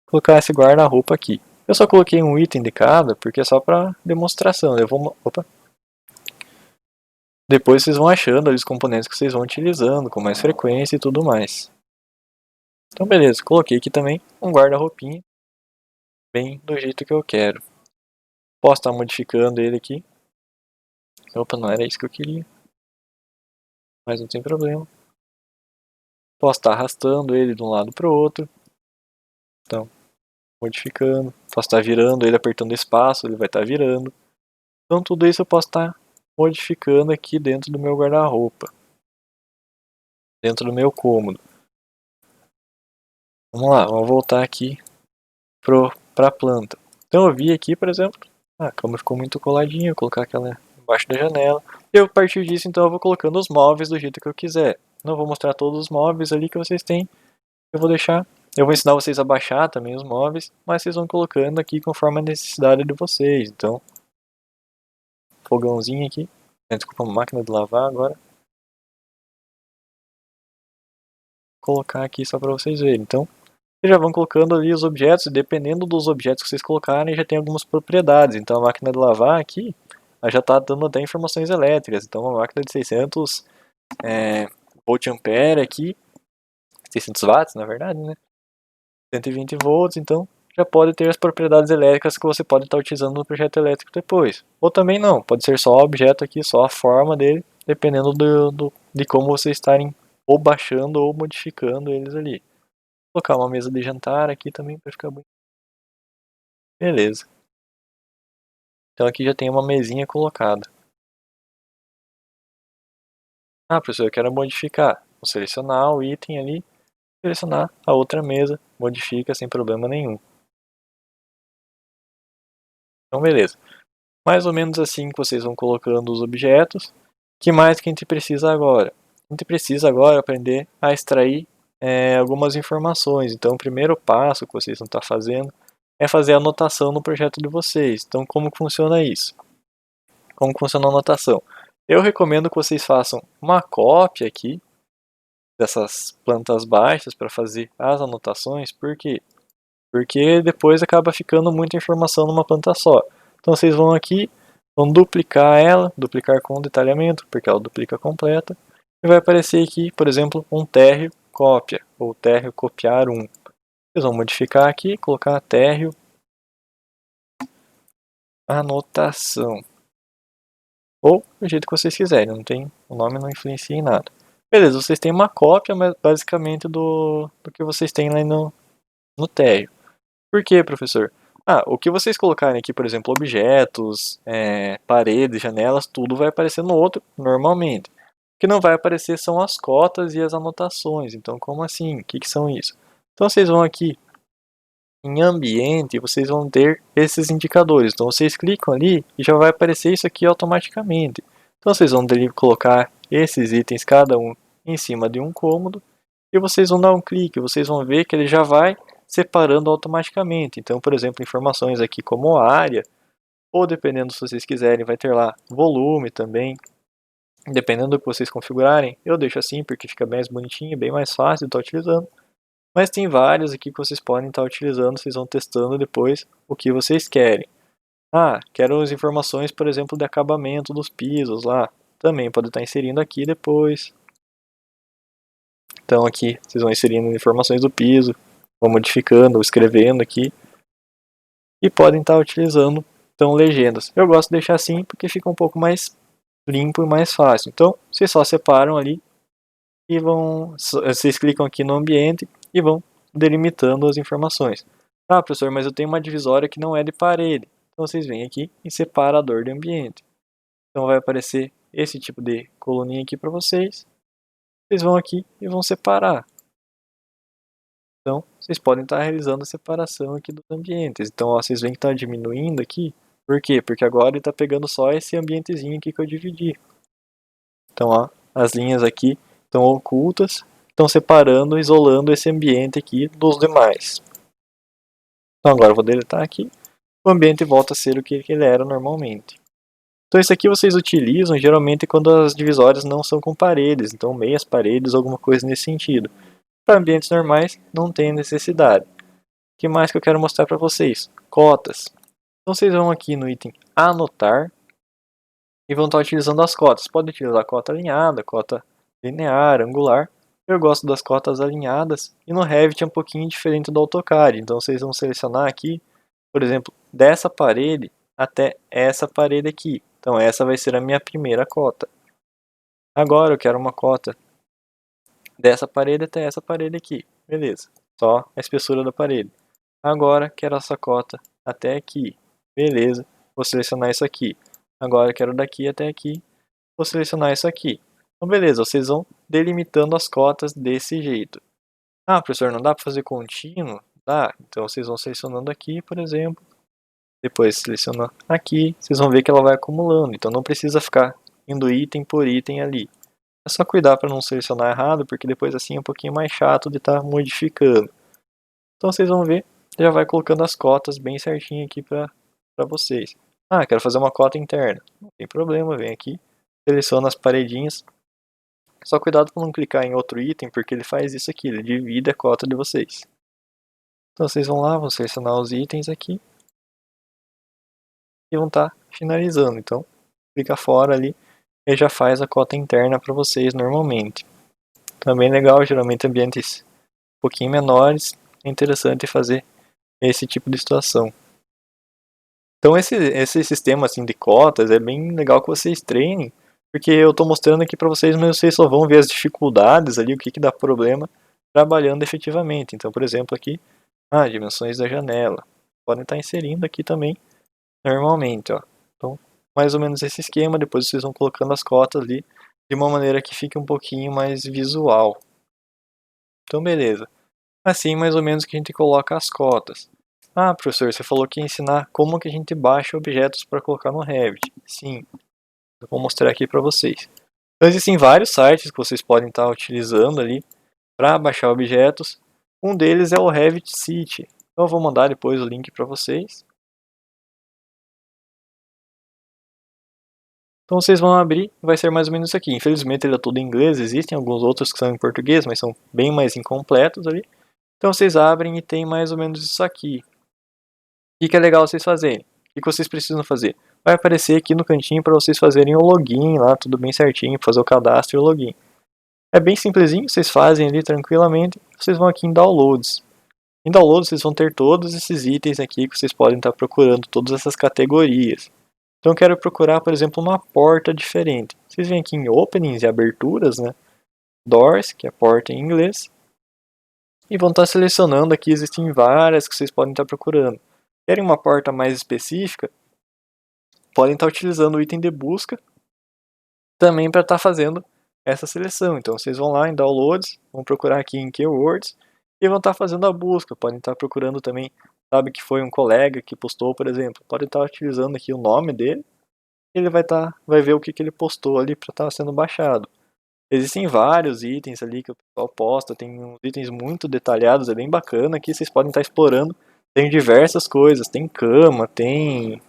Vou colocar esse guarda-roupa aqui. Eu só coloquei um item de cada, porque é só para demonstração. Depois vocês vão achando ali os componentes que vocês vão utilizando com mais frequência e tudo mais. Então beleza, coloquei aqui também um guarda-roupinha, bem do jeito que eu quero. Posso estar modificando ele aqui. Opa, não era isso que eu queria. Mas não tem problema. Posso estar arrastando ele de um lado para o outro. Então, modificando. Posso estar virando ele, apertando espaço, ele vai estar virando. Então tudo isso eu posso estar modificando aqui dentro do meu guarda-roupa. Dentro do meu cômodo. Vamos lá, vamos voltar aqui para a planta. Então eu vi aqui, por exemplo, a cama ficou muito coladinha, eu vou colocar aquela embaixo da janela. E a partir disso, então, eu vou colocando os móveis do jeito que eu quiser. Não vou mostrar todos os móveis ali que vocês têm. Eu vou deixar. Eu vou ensinar vocês a baixar também os móveis, mas vocês vão colocando aqui conforme a necessidade de vocês. Então, fogãozinho aqui. Desculpa, uma máquina de lavar agora. Vou colocar aqui só para vocês verem. Então, vocês já vão colocando ali os objetos, e dependendo dos objetos que vocês colocarem, já tem algumas propriedades. Então, a máquina de lavar aqui, ela já está dando até informações elétricas. Então, uma máquina de 600 volt ampere aqui, 600 watts na verdade, né? 120 volts, então já pode ter as propriedades elétricas que você pode estar utilizando no projeto elétrico depois. Ou também não, pode ser só o objeto aqui, só a forma dele, dependendo de como vocês estarem ou baixando ou modificando eles ali. Vou colocar uma mesa de jantar aqui também para ficar bonito. Beleza. Então aqui já tem uma mesinha colocada. Ah, professor, eu quero modificar. Vou selecionar o item ali, selecionar a outra mesa, modifica sem problema nenhum. Então beleza. Mais ou menos assim que vocês vão colocando os objetos. O que mais que a gente precisa agora? A gente precisa agora aprender a extrair algumas informações. Então o primeiro passo que vocês vão estar fazendo é fazer a anotação no projeto de vocês. Então como que funciona isso? Como que funciona a anotação? Eu recomendo que vocês façam uma cópia aqui dessas plantas baixas para fazer as anotações. Por quê? Porque depois acaba ficando muita informação numa planta só. Então vocês vão aqui, vão duplicar ela, duplicar com detalhamento, porque ela duplica completa, e vai aparecer aqui, por exemplo, um térreo cópia, ou térreo copiar 1. Vocês vão modificar aqui, colocar térreo anotação, ou do jeito que vocês quiserem, não tem, o nome não influencia em nada. Beleza, vocês têm uma cópia, mas basicamente do que vocês têm lá no térreo. Por quê, professor? Ah, o que vocês colocarem aqui, por exemplo, objetos, paredes, janelas, tudo vai aparecer no outro normalmente. O que não vai aparecer são as cotas e as anotações. Então, como assim? O que são isso? Então, vocês vão aqui em ambiente, vocês vão ter esses indicadores. Então, vocês clicam ali e já vai aparecer isso aqui automaticamente. Então, vocês vão colocar esses itens, cada um em cima de um cômodo, e vocês vão dar um clique. Vocês vão ver que ele já vai separando automaticamente. Então, por exemplo, informações aqui como área, ou dependendo se vocês quiserem, vai ter lá volume também. Dependendo do que vocês configurarem, eu deixo assim porque fica bem mais bonitinho, bem mais fácil de estar utilizando. Mas tem vários aqui que vocês podem estar utilizando, vocês vão testando depois o que vocês querem. Ah, quero as informações, por exemplo, de acabamento dos pisos lá. Também pode estar inserindo aqui depois. Então aqui vocês vão inserindo informações do piso, vão modificando, escrevendo aqui. E podem estar utilizando então legendas. Eu gosto de deixar assim porque fica um pouco mais limpo e mais fácil. Então vocês só separam ali e vocês clicam aqui no ambiente e vão delimitando as informações. Ah, professor, mas eu tenho uma divisória que não é de parede. Então vocês vêm aqui em separador de ambiente. Então vai aparecer esse tipo de coluninha aqui para vocês. Vocês vão aqui e vão separar. Então vocês podem estar realizando a separação aqui dos ambientes. Então ó, vocês veem que está diminuindo aqui. Por quê? Porque agora ele está pegando só esse ambientezinho aqui que eu dividi. Então ó, as linhas aqui estão ocultas, estão separando, isolando esse ambiente aqui dos demais. Então agora eu vou deletar aqui, o ambiente volta a ser o que ele era normalmente. Então isso aqui vocês utilizam geralmente quando as divisórias não são com paredes, então meias paredes, alguma coisa nesse sentido. Para ambientes normais não tem necessidade. O que mais que eu quero mostrar para vocês? Cotas. Então vocês vão aqui no item anotar e vão estar utilizando as cotas. Pode utilizar cota alinhada, cota linear, angular. Eu gosto das cotas alinhadas e no Revit é um pouquinho diferente do AutoCAD. Então vocês vão selecionar aqui, por exemplo, dessa parede até essa parede aqui. Então essa vai ser a minha primeira cota. Agora eu quero uma cota dessa parede até essa parede aqui. Beleza, só a espessura da parede. Agora quero essa cota até aqui. Beleza, vou selecionar isso aqui. Agora quero daqui até aqui. Vou selecionar isso aqui. Então beleza, vocês vão delimitando as cotas desse jeito. Ah, professor, não dá para fazer contínuo? Dá. Então vocês vão selecionando aqui, por exemplo. Depois seleciona aqui. Vocês vão ver que ela vai acumulando. Então não precisa ficar indo item por item ali. É só cuidar para não selecionar errado, porque depois assim é um pouquinho mais chato de estar modificando. Então vocês vão ver, já vai colocando as cotas bem certinho aqui para vocês. Ah, quero fazer uma cota interna. Não tem problema, vem aqui, seleciona as paredinhas. Só cuidado para não clicar em outro item, porque ele faz isso aqui, ele divide a cota de vocês. Então vocês vão lá, vão selecionar os itens aqui. E vão estar finalizando. Então, clica fora ali, e já faz a cota interna para vocês normalmente. também legal, geralmente ambientes um pouquinho menores, é interessante fazer esse tipo de situação. Então esse sistema assim de cotas é bem legal que vocês treinem, porque eu estou mostrando aqui para vocês, mas vocês só vão ver as dificuldades ali, o que dá problema trabalhando efetivamente. Então, por exemplo, aqui, dimensões da janela. Podem estar inserindo aqui também normalmente, ó. Então, mais ou menos esse esquema, depois vocês vão colocando as cotas ali de uma maneira que fique um pouquinho mais visual. Então, beleza. Assim, mais ou menos que a gente coloca as cotas. Professor, você falou que ia ensinar como que a gente baixa objetos para colocar no Revit. Sim, eu vou mostrar aqui para vocês. Então, existem vários sites que vocês podem estar utilizando ali para baixar objetos. Um deles é o Revit City. Então, eu vou mandar depois o link para vocês. Então, vocês vão abrir, vai ser mais ou menos isso aqui. Infelizmente, ele é todo em inglês, existem alguns outros que são em português, mas são bem mais incompletos ali. Então, vocês abrem e tem mais ou menos isso aqui. O que é legal vocês fazerem? O que vocês precisam fazer? Vai aparecer aqui no cantinho para vocês fazerem o login lá, tudo bem certinho, fazer o cadastro e o login. É bem simplesinho, vocês fazem ali tranquilamente. Vocês vão aqui em Downloads. Em Downloads vocês vão ter todos esses itens aqui que vocês podem estar procurando, todas essas categorias. Então eu quero procurar, por exemplo, uma porta diferente. Vocês vêm aqui em Openings e Aberturas, né? Doors, que é porta em inglês. E vão estar selecionando aqui, existem várias que vocês podem estar procurando. Querem uma porta mais específica? Podem estar utilizando o item de busca também para estar fazendo essa seleção. Então vocês vão lá em Downloads, vão procurar aqui em Keywords e vão estar fazendo a busca. Podem estar procurando também, sabe que foi um colega que postou, por exemplo. Podem estar utilizando aqui o nome dele e ele vai ver o que ele postou ali para estar sendo baixado. Existem vários itens ali que o pessoal posta, tem uns itens muito detalhados, é bem bacana, aqui vocês podem estar explorando. Tem diversas coisas, tem cama, tem...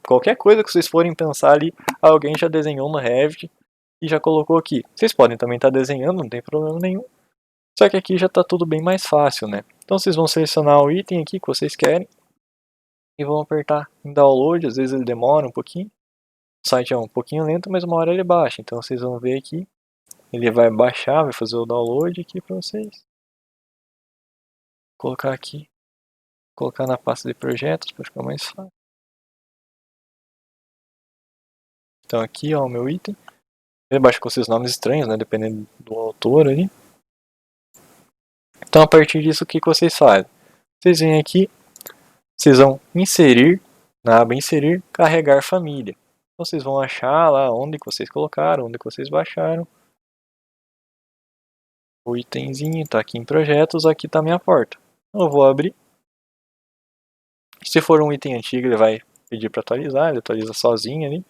qualquer coisa que vocês forem pensar ali, alguém já desenhou no Revit e já colocou aqui. Vocês podem também estar desenhando, não tem problema nenhum. Só que aqui já está tudo bem mais fácil, né? Então vocês vão selecionar o item aqui que vocês querem e vão apertar em download, às vezes ele demora um pouquinho. O site é um pouquinho lento, mas uma hora ele baixa. Então vocês vão ver aqui, ele vai baixar, vai fazer o download aqui para vocês. Vou colocar aqui, colocar na pasta de projetos para ficar mais fácil. Então aqui, ó, o meu item. Ele baixa com seus nomes estranhos, né, dependendo do autor ali. Então a partir disso, o que vocês fazem? Vocês vêm aqui, vocês vão inserir, na aba inserir, carregar família. Então vocês vão achar lá onde que vocês colocaram, onde que vocês baixaram. O itemzinho está aqui em projetos, aqui está a minha porta. Eu vou abrir. Se for um item antigo, ele vai pedir para atualizar, ele atualiza sozinho ali.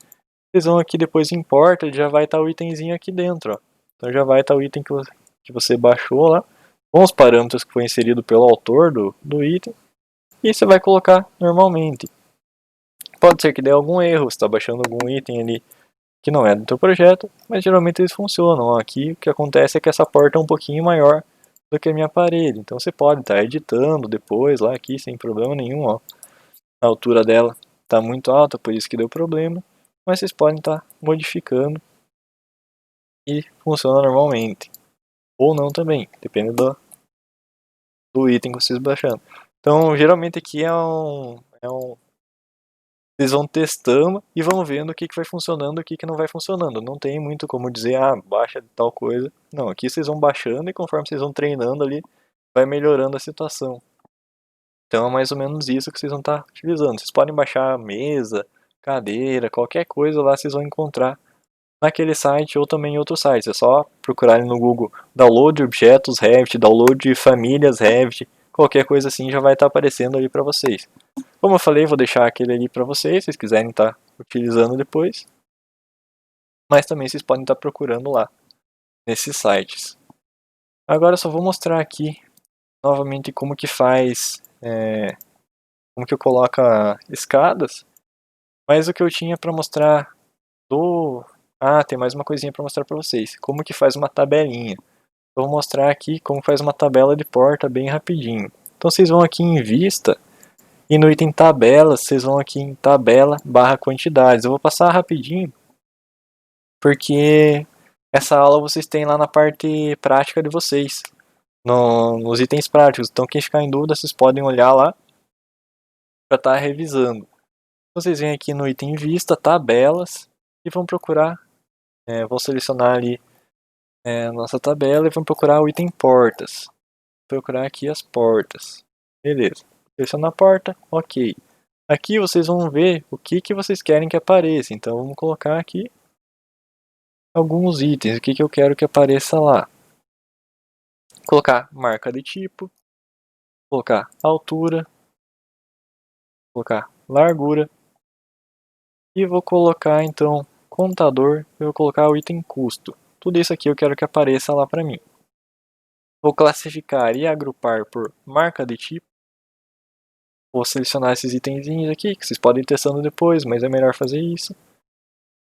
Vocês vão aqui depois em porta, ele já vai estar o itemzinho aqui dentro, ó. Então já vai estar o item que você baixou lá, com os parâmetros que foi inserido pelo autor do item, e você vai colocar normalmente. Pode ser que dê algum erro, você está baixando algum item ali que não é do teu projeto, mas geralmente eles funcionam. Ó, aqui o que acontece é que essa porta é um pouquinho maior do que a minha parede, então você pode estar editando depois lá aqui sem problema nenhum, ó. A altura dela está muito alta, por isso que deu problema, mas vocês podem estar modificando e funciona normalmente. Ou não também, depende do item que vocês baixando. Então, geralmente aqui vocês vão testando e vão vendo o que vai funcionando e o que não vai funcionando. Não tem muito como dizer, baixa tal coisa. Não, aqui vocês vão baixando e conforme vocês vão treinando ali, vai melhorando a situação. Então é mais ou menos isso que vocês vão estar utilizando. Vocês podem baixar mesa, cadeira, qualquer coisa lá vocês vão encontrar naquele site ou também em outros sites. É só procurarem no Google download objetos Revit, download famílias Revit, qualquer coisa assim já vai estar aparecendo ali para vocês. Como eu falei, vou deixar aquele ali para vocês, se vocês quiserem estar utilizando depois. Mas também vocês podem estar procurando lá, nesses sites. Agora eu só vou mostrar aqui novamente como que faz, como que eu coloco escadas. Mas o que eu tinha para mostrar tem mais uma coisinha para mostrar para vocês. Como que faz uma tabelinha. Eu vou mostrar aqui como faz uma tabela de porta bem rapidinho. Então vocês vão aqui em vista e no item tabelas, vocês vão aqui em tabela / quantidades. Eu vou passar rapidinho porque essa aula vocês têm lá na parte prática de vocês, nos itens práticos. Então quem ficar em dúvida, vocês podem olhar lá para estar revisando. Vocês vêm aqui no item vista, tabelas, e vão procurar, vão selecionar ali a nossa tabela e vão procurar o item portas. Procurar aqui as portas. Beleza. Seleciona a porta, ok. Aqui vocês vão ver o que vocês querem que apareça. Então vamos colocar aqui alguns itens, o que eu quero que apareça lá. Colocar marca de tipo, colocar altura, colocar largura e vou colocar então contador, eu vou colocar o item custo. Tudo isso aqui eu quero que apareça lá para mim. Vou classificar e agrupar por marca de tipo. Vou selecionar esses itenzinhos aqui, que vocês podem ir testando depois, mas é melhor fazer isso.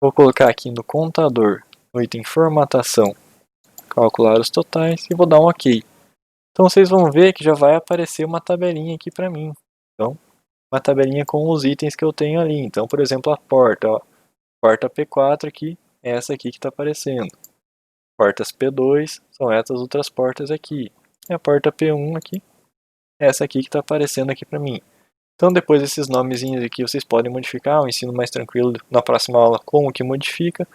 Vou colocar aqui no contador, no item formatação, calcular os totais e vou dar um OK. Então vocês vão ver que já vai aparecer uma tabelinha aqui para mim. Então, uma tabelinha com os itens que eu tenho ali. Então, por exemplo, a porta, ó, porta P4 aqui, é essa aqui que está aparecendo. Portas P2 são essas outras portas aqui. E a porta P1 aqui, é essa aqui que está aparecendo aqui para mim. Então depois esses nomezinhos aqui vocês podem modificar, um ensino mais tranquilo na próxima aula como que modifica.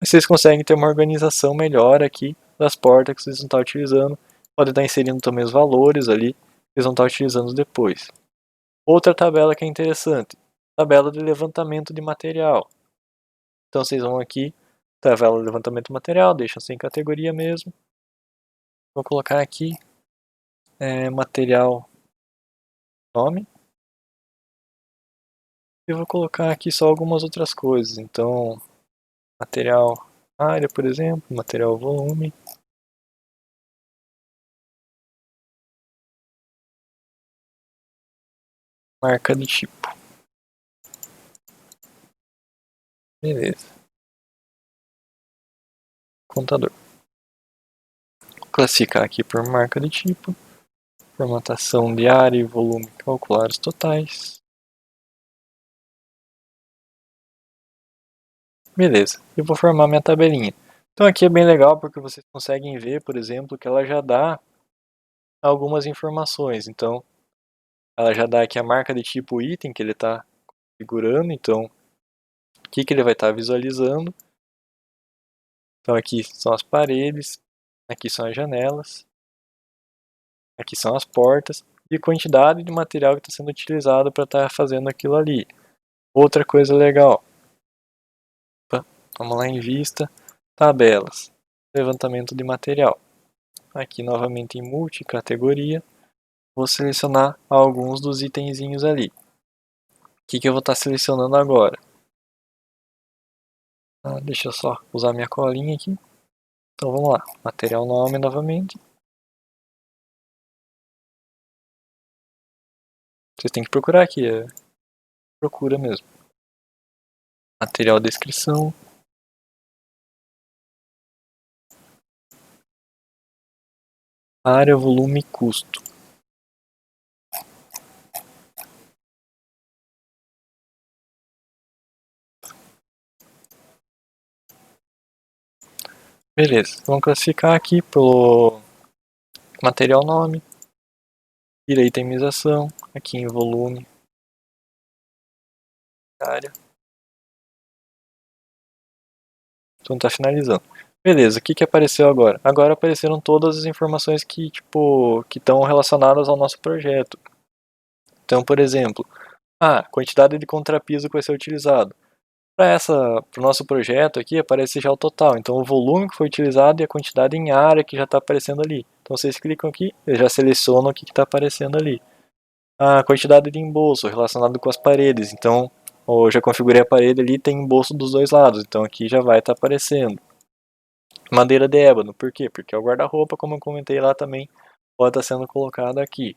Vocês conseguem ter uma organização melhor aqui das portas que vocês vão estar utilizando. Podem estar inserindo também os valores ali que vocês vão estar utilizando depois. Outra tabela que é interessante, tabela de levantamento de material. Então vocês vão aqui, tabela de levantamento de material, deixam sem categoria mesmo. Vou colocar aqui material nome. E vou colocar aqui só algumas outras coisas. Então, material área, por exemplo, material volume. Marca de tipo. Beleza. Contador. Vou classificar aqui por marca de tipo. Formatação de área e volume, calcular os totais. Beleza. Eu vou formar minha tabelinha. Então aqui é bem legal porque vocês conseguem ver, por exemplo, que ela já dá algumas informações. Então, ela já dá aqui a marca de tipo item que ele está configurando. Então, o que ele vai estar visualizando. Então aqui são as paredes, aqui são as janelas, aqui são as portas e a quantidade de material que está sendo utilizado para estar fazendo aquilo ali. Outra coisa legal, vamos lá em vista, tabelas, levantamento de material. Aqui novamente em multicategoria, vou selecionar alguns dos itenzinhos ali. O que eu vou estar selecionando agora? Deixa eu só usar minha colinha aqui. Então vamos lá, material nome novamente. Vocês têm que procurar aqui, procura mesmo. Material descrição. Área, volume e custo. Beleza, vamos classificar aqui pelo material nome, ir a itemização, aqui em volume, área. Então tá finalizando. Beleza, o que apareceu agora? Agora apareceram todas as informações que estão relacionadas ao nosso projeto. Então, por exemplo, quantidade de contrapiso que vai ser utilizado. Para o nosso projeto aqui aparece já o total, então o volume que foi utilizado e a quantidade em área que já está aparecendo ali. Então vocês clicam aqui, eles já selecionam o que está aparecendo ali. A quantidade de embolso relacionado com as paredes, então eu já configurei a parede ali, tem embolso dos dois lados, então aqui já vai estar aparecendo. Madeira de ébano, por quê? Porque é o guarda-roupa, como eu comentei lá também, pode estar sendo colocado aqui.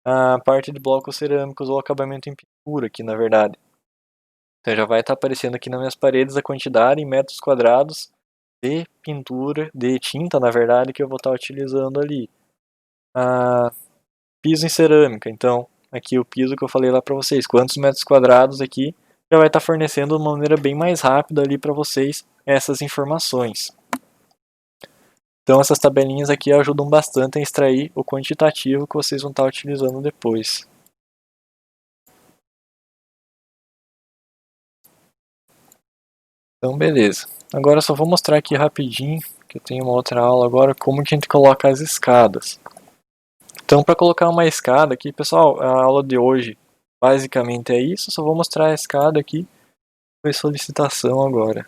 A parte de blocos cerâmicos ou acabamento em pintura aqui, na verdade. Então já vai estar aparecendo aqui nas minhas paredes a quantidade em metros quadrados de pintura, de tinta, na verdade, que eu vou estar utilizando ali. Piso em cerâmica, então aqui o piso que eu falei lá para vocês, quantos metros quadrados aqui, já vai estar fornecendo de uma maneira bem mais rápida ali para vocês essas informações. Então essas tabelinhas aqui ajudam bastante a extrair o quantitativo que vocês vão estar utilizando depois. Então beleza. Agora eu só vou mostrar aqui rapidinho, que eu tenho uma outra aula agora, como que a gente coloca as escadas. Então para colocar uma escada aqui, pessoal, a aula de hoje basicamente é isso, só vou mostrar a escada aqui, foi solicitação agora.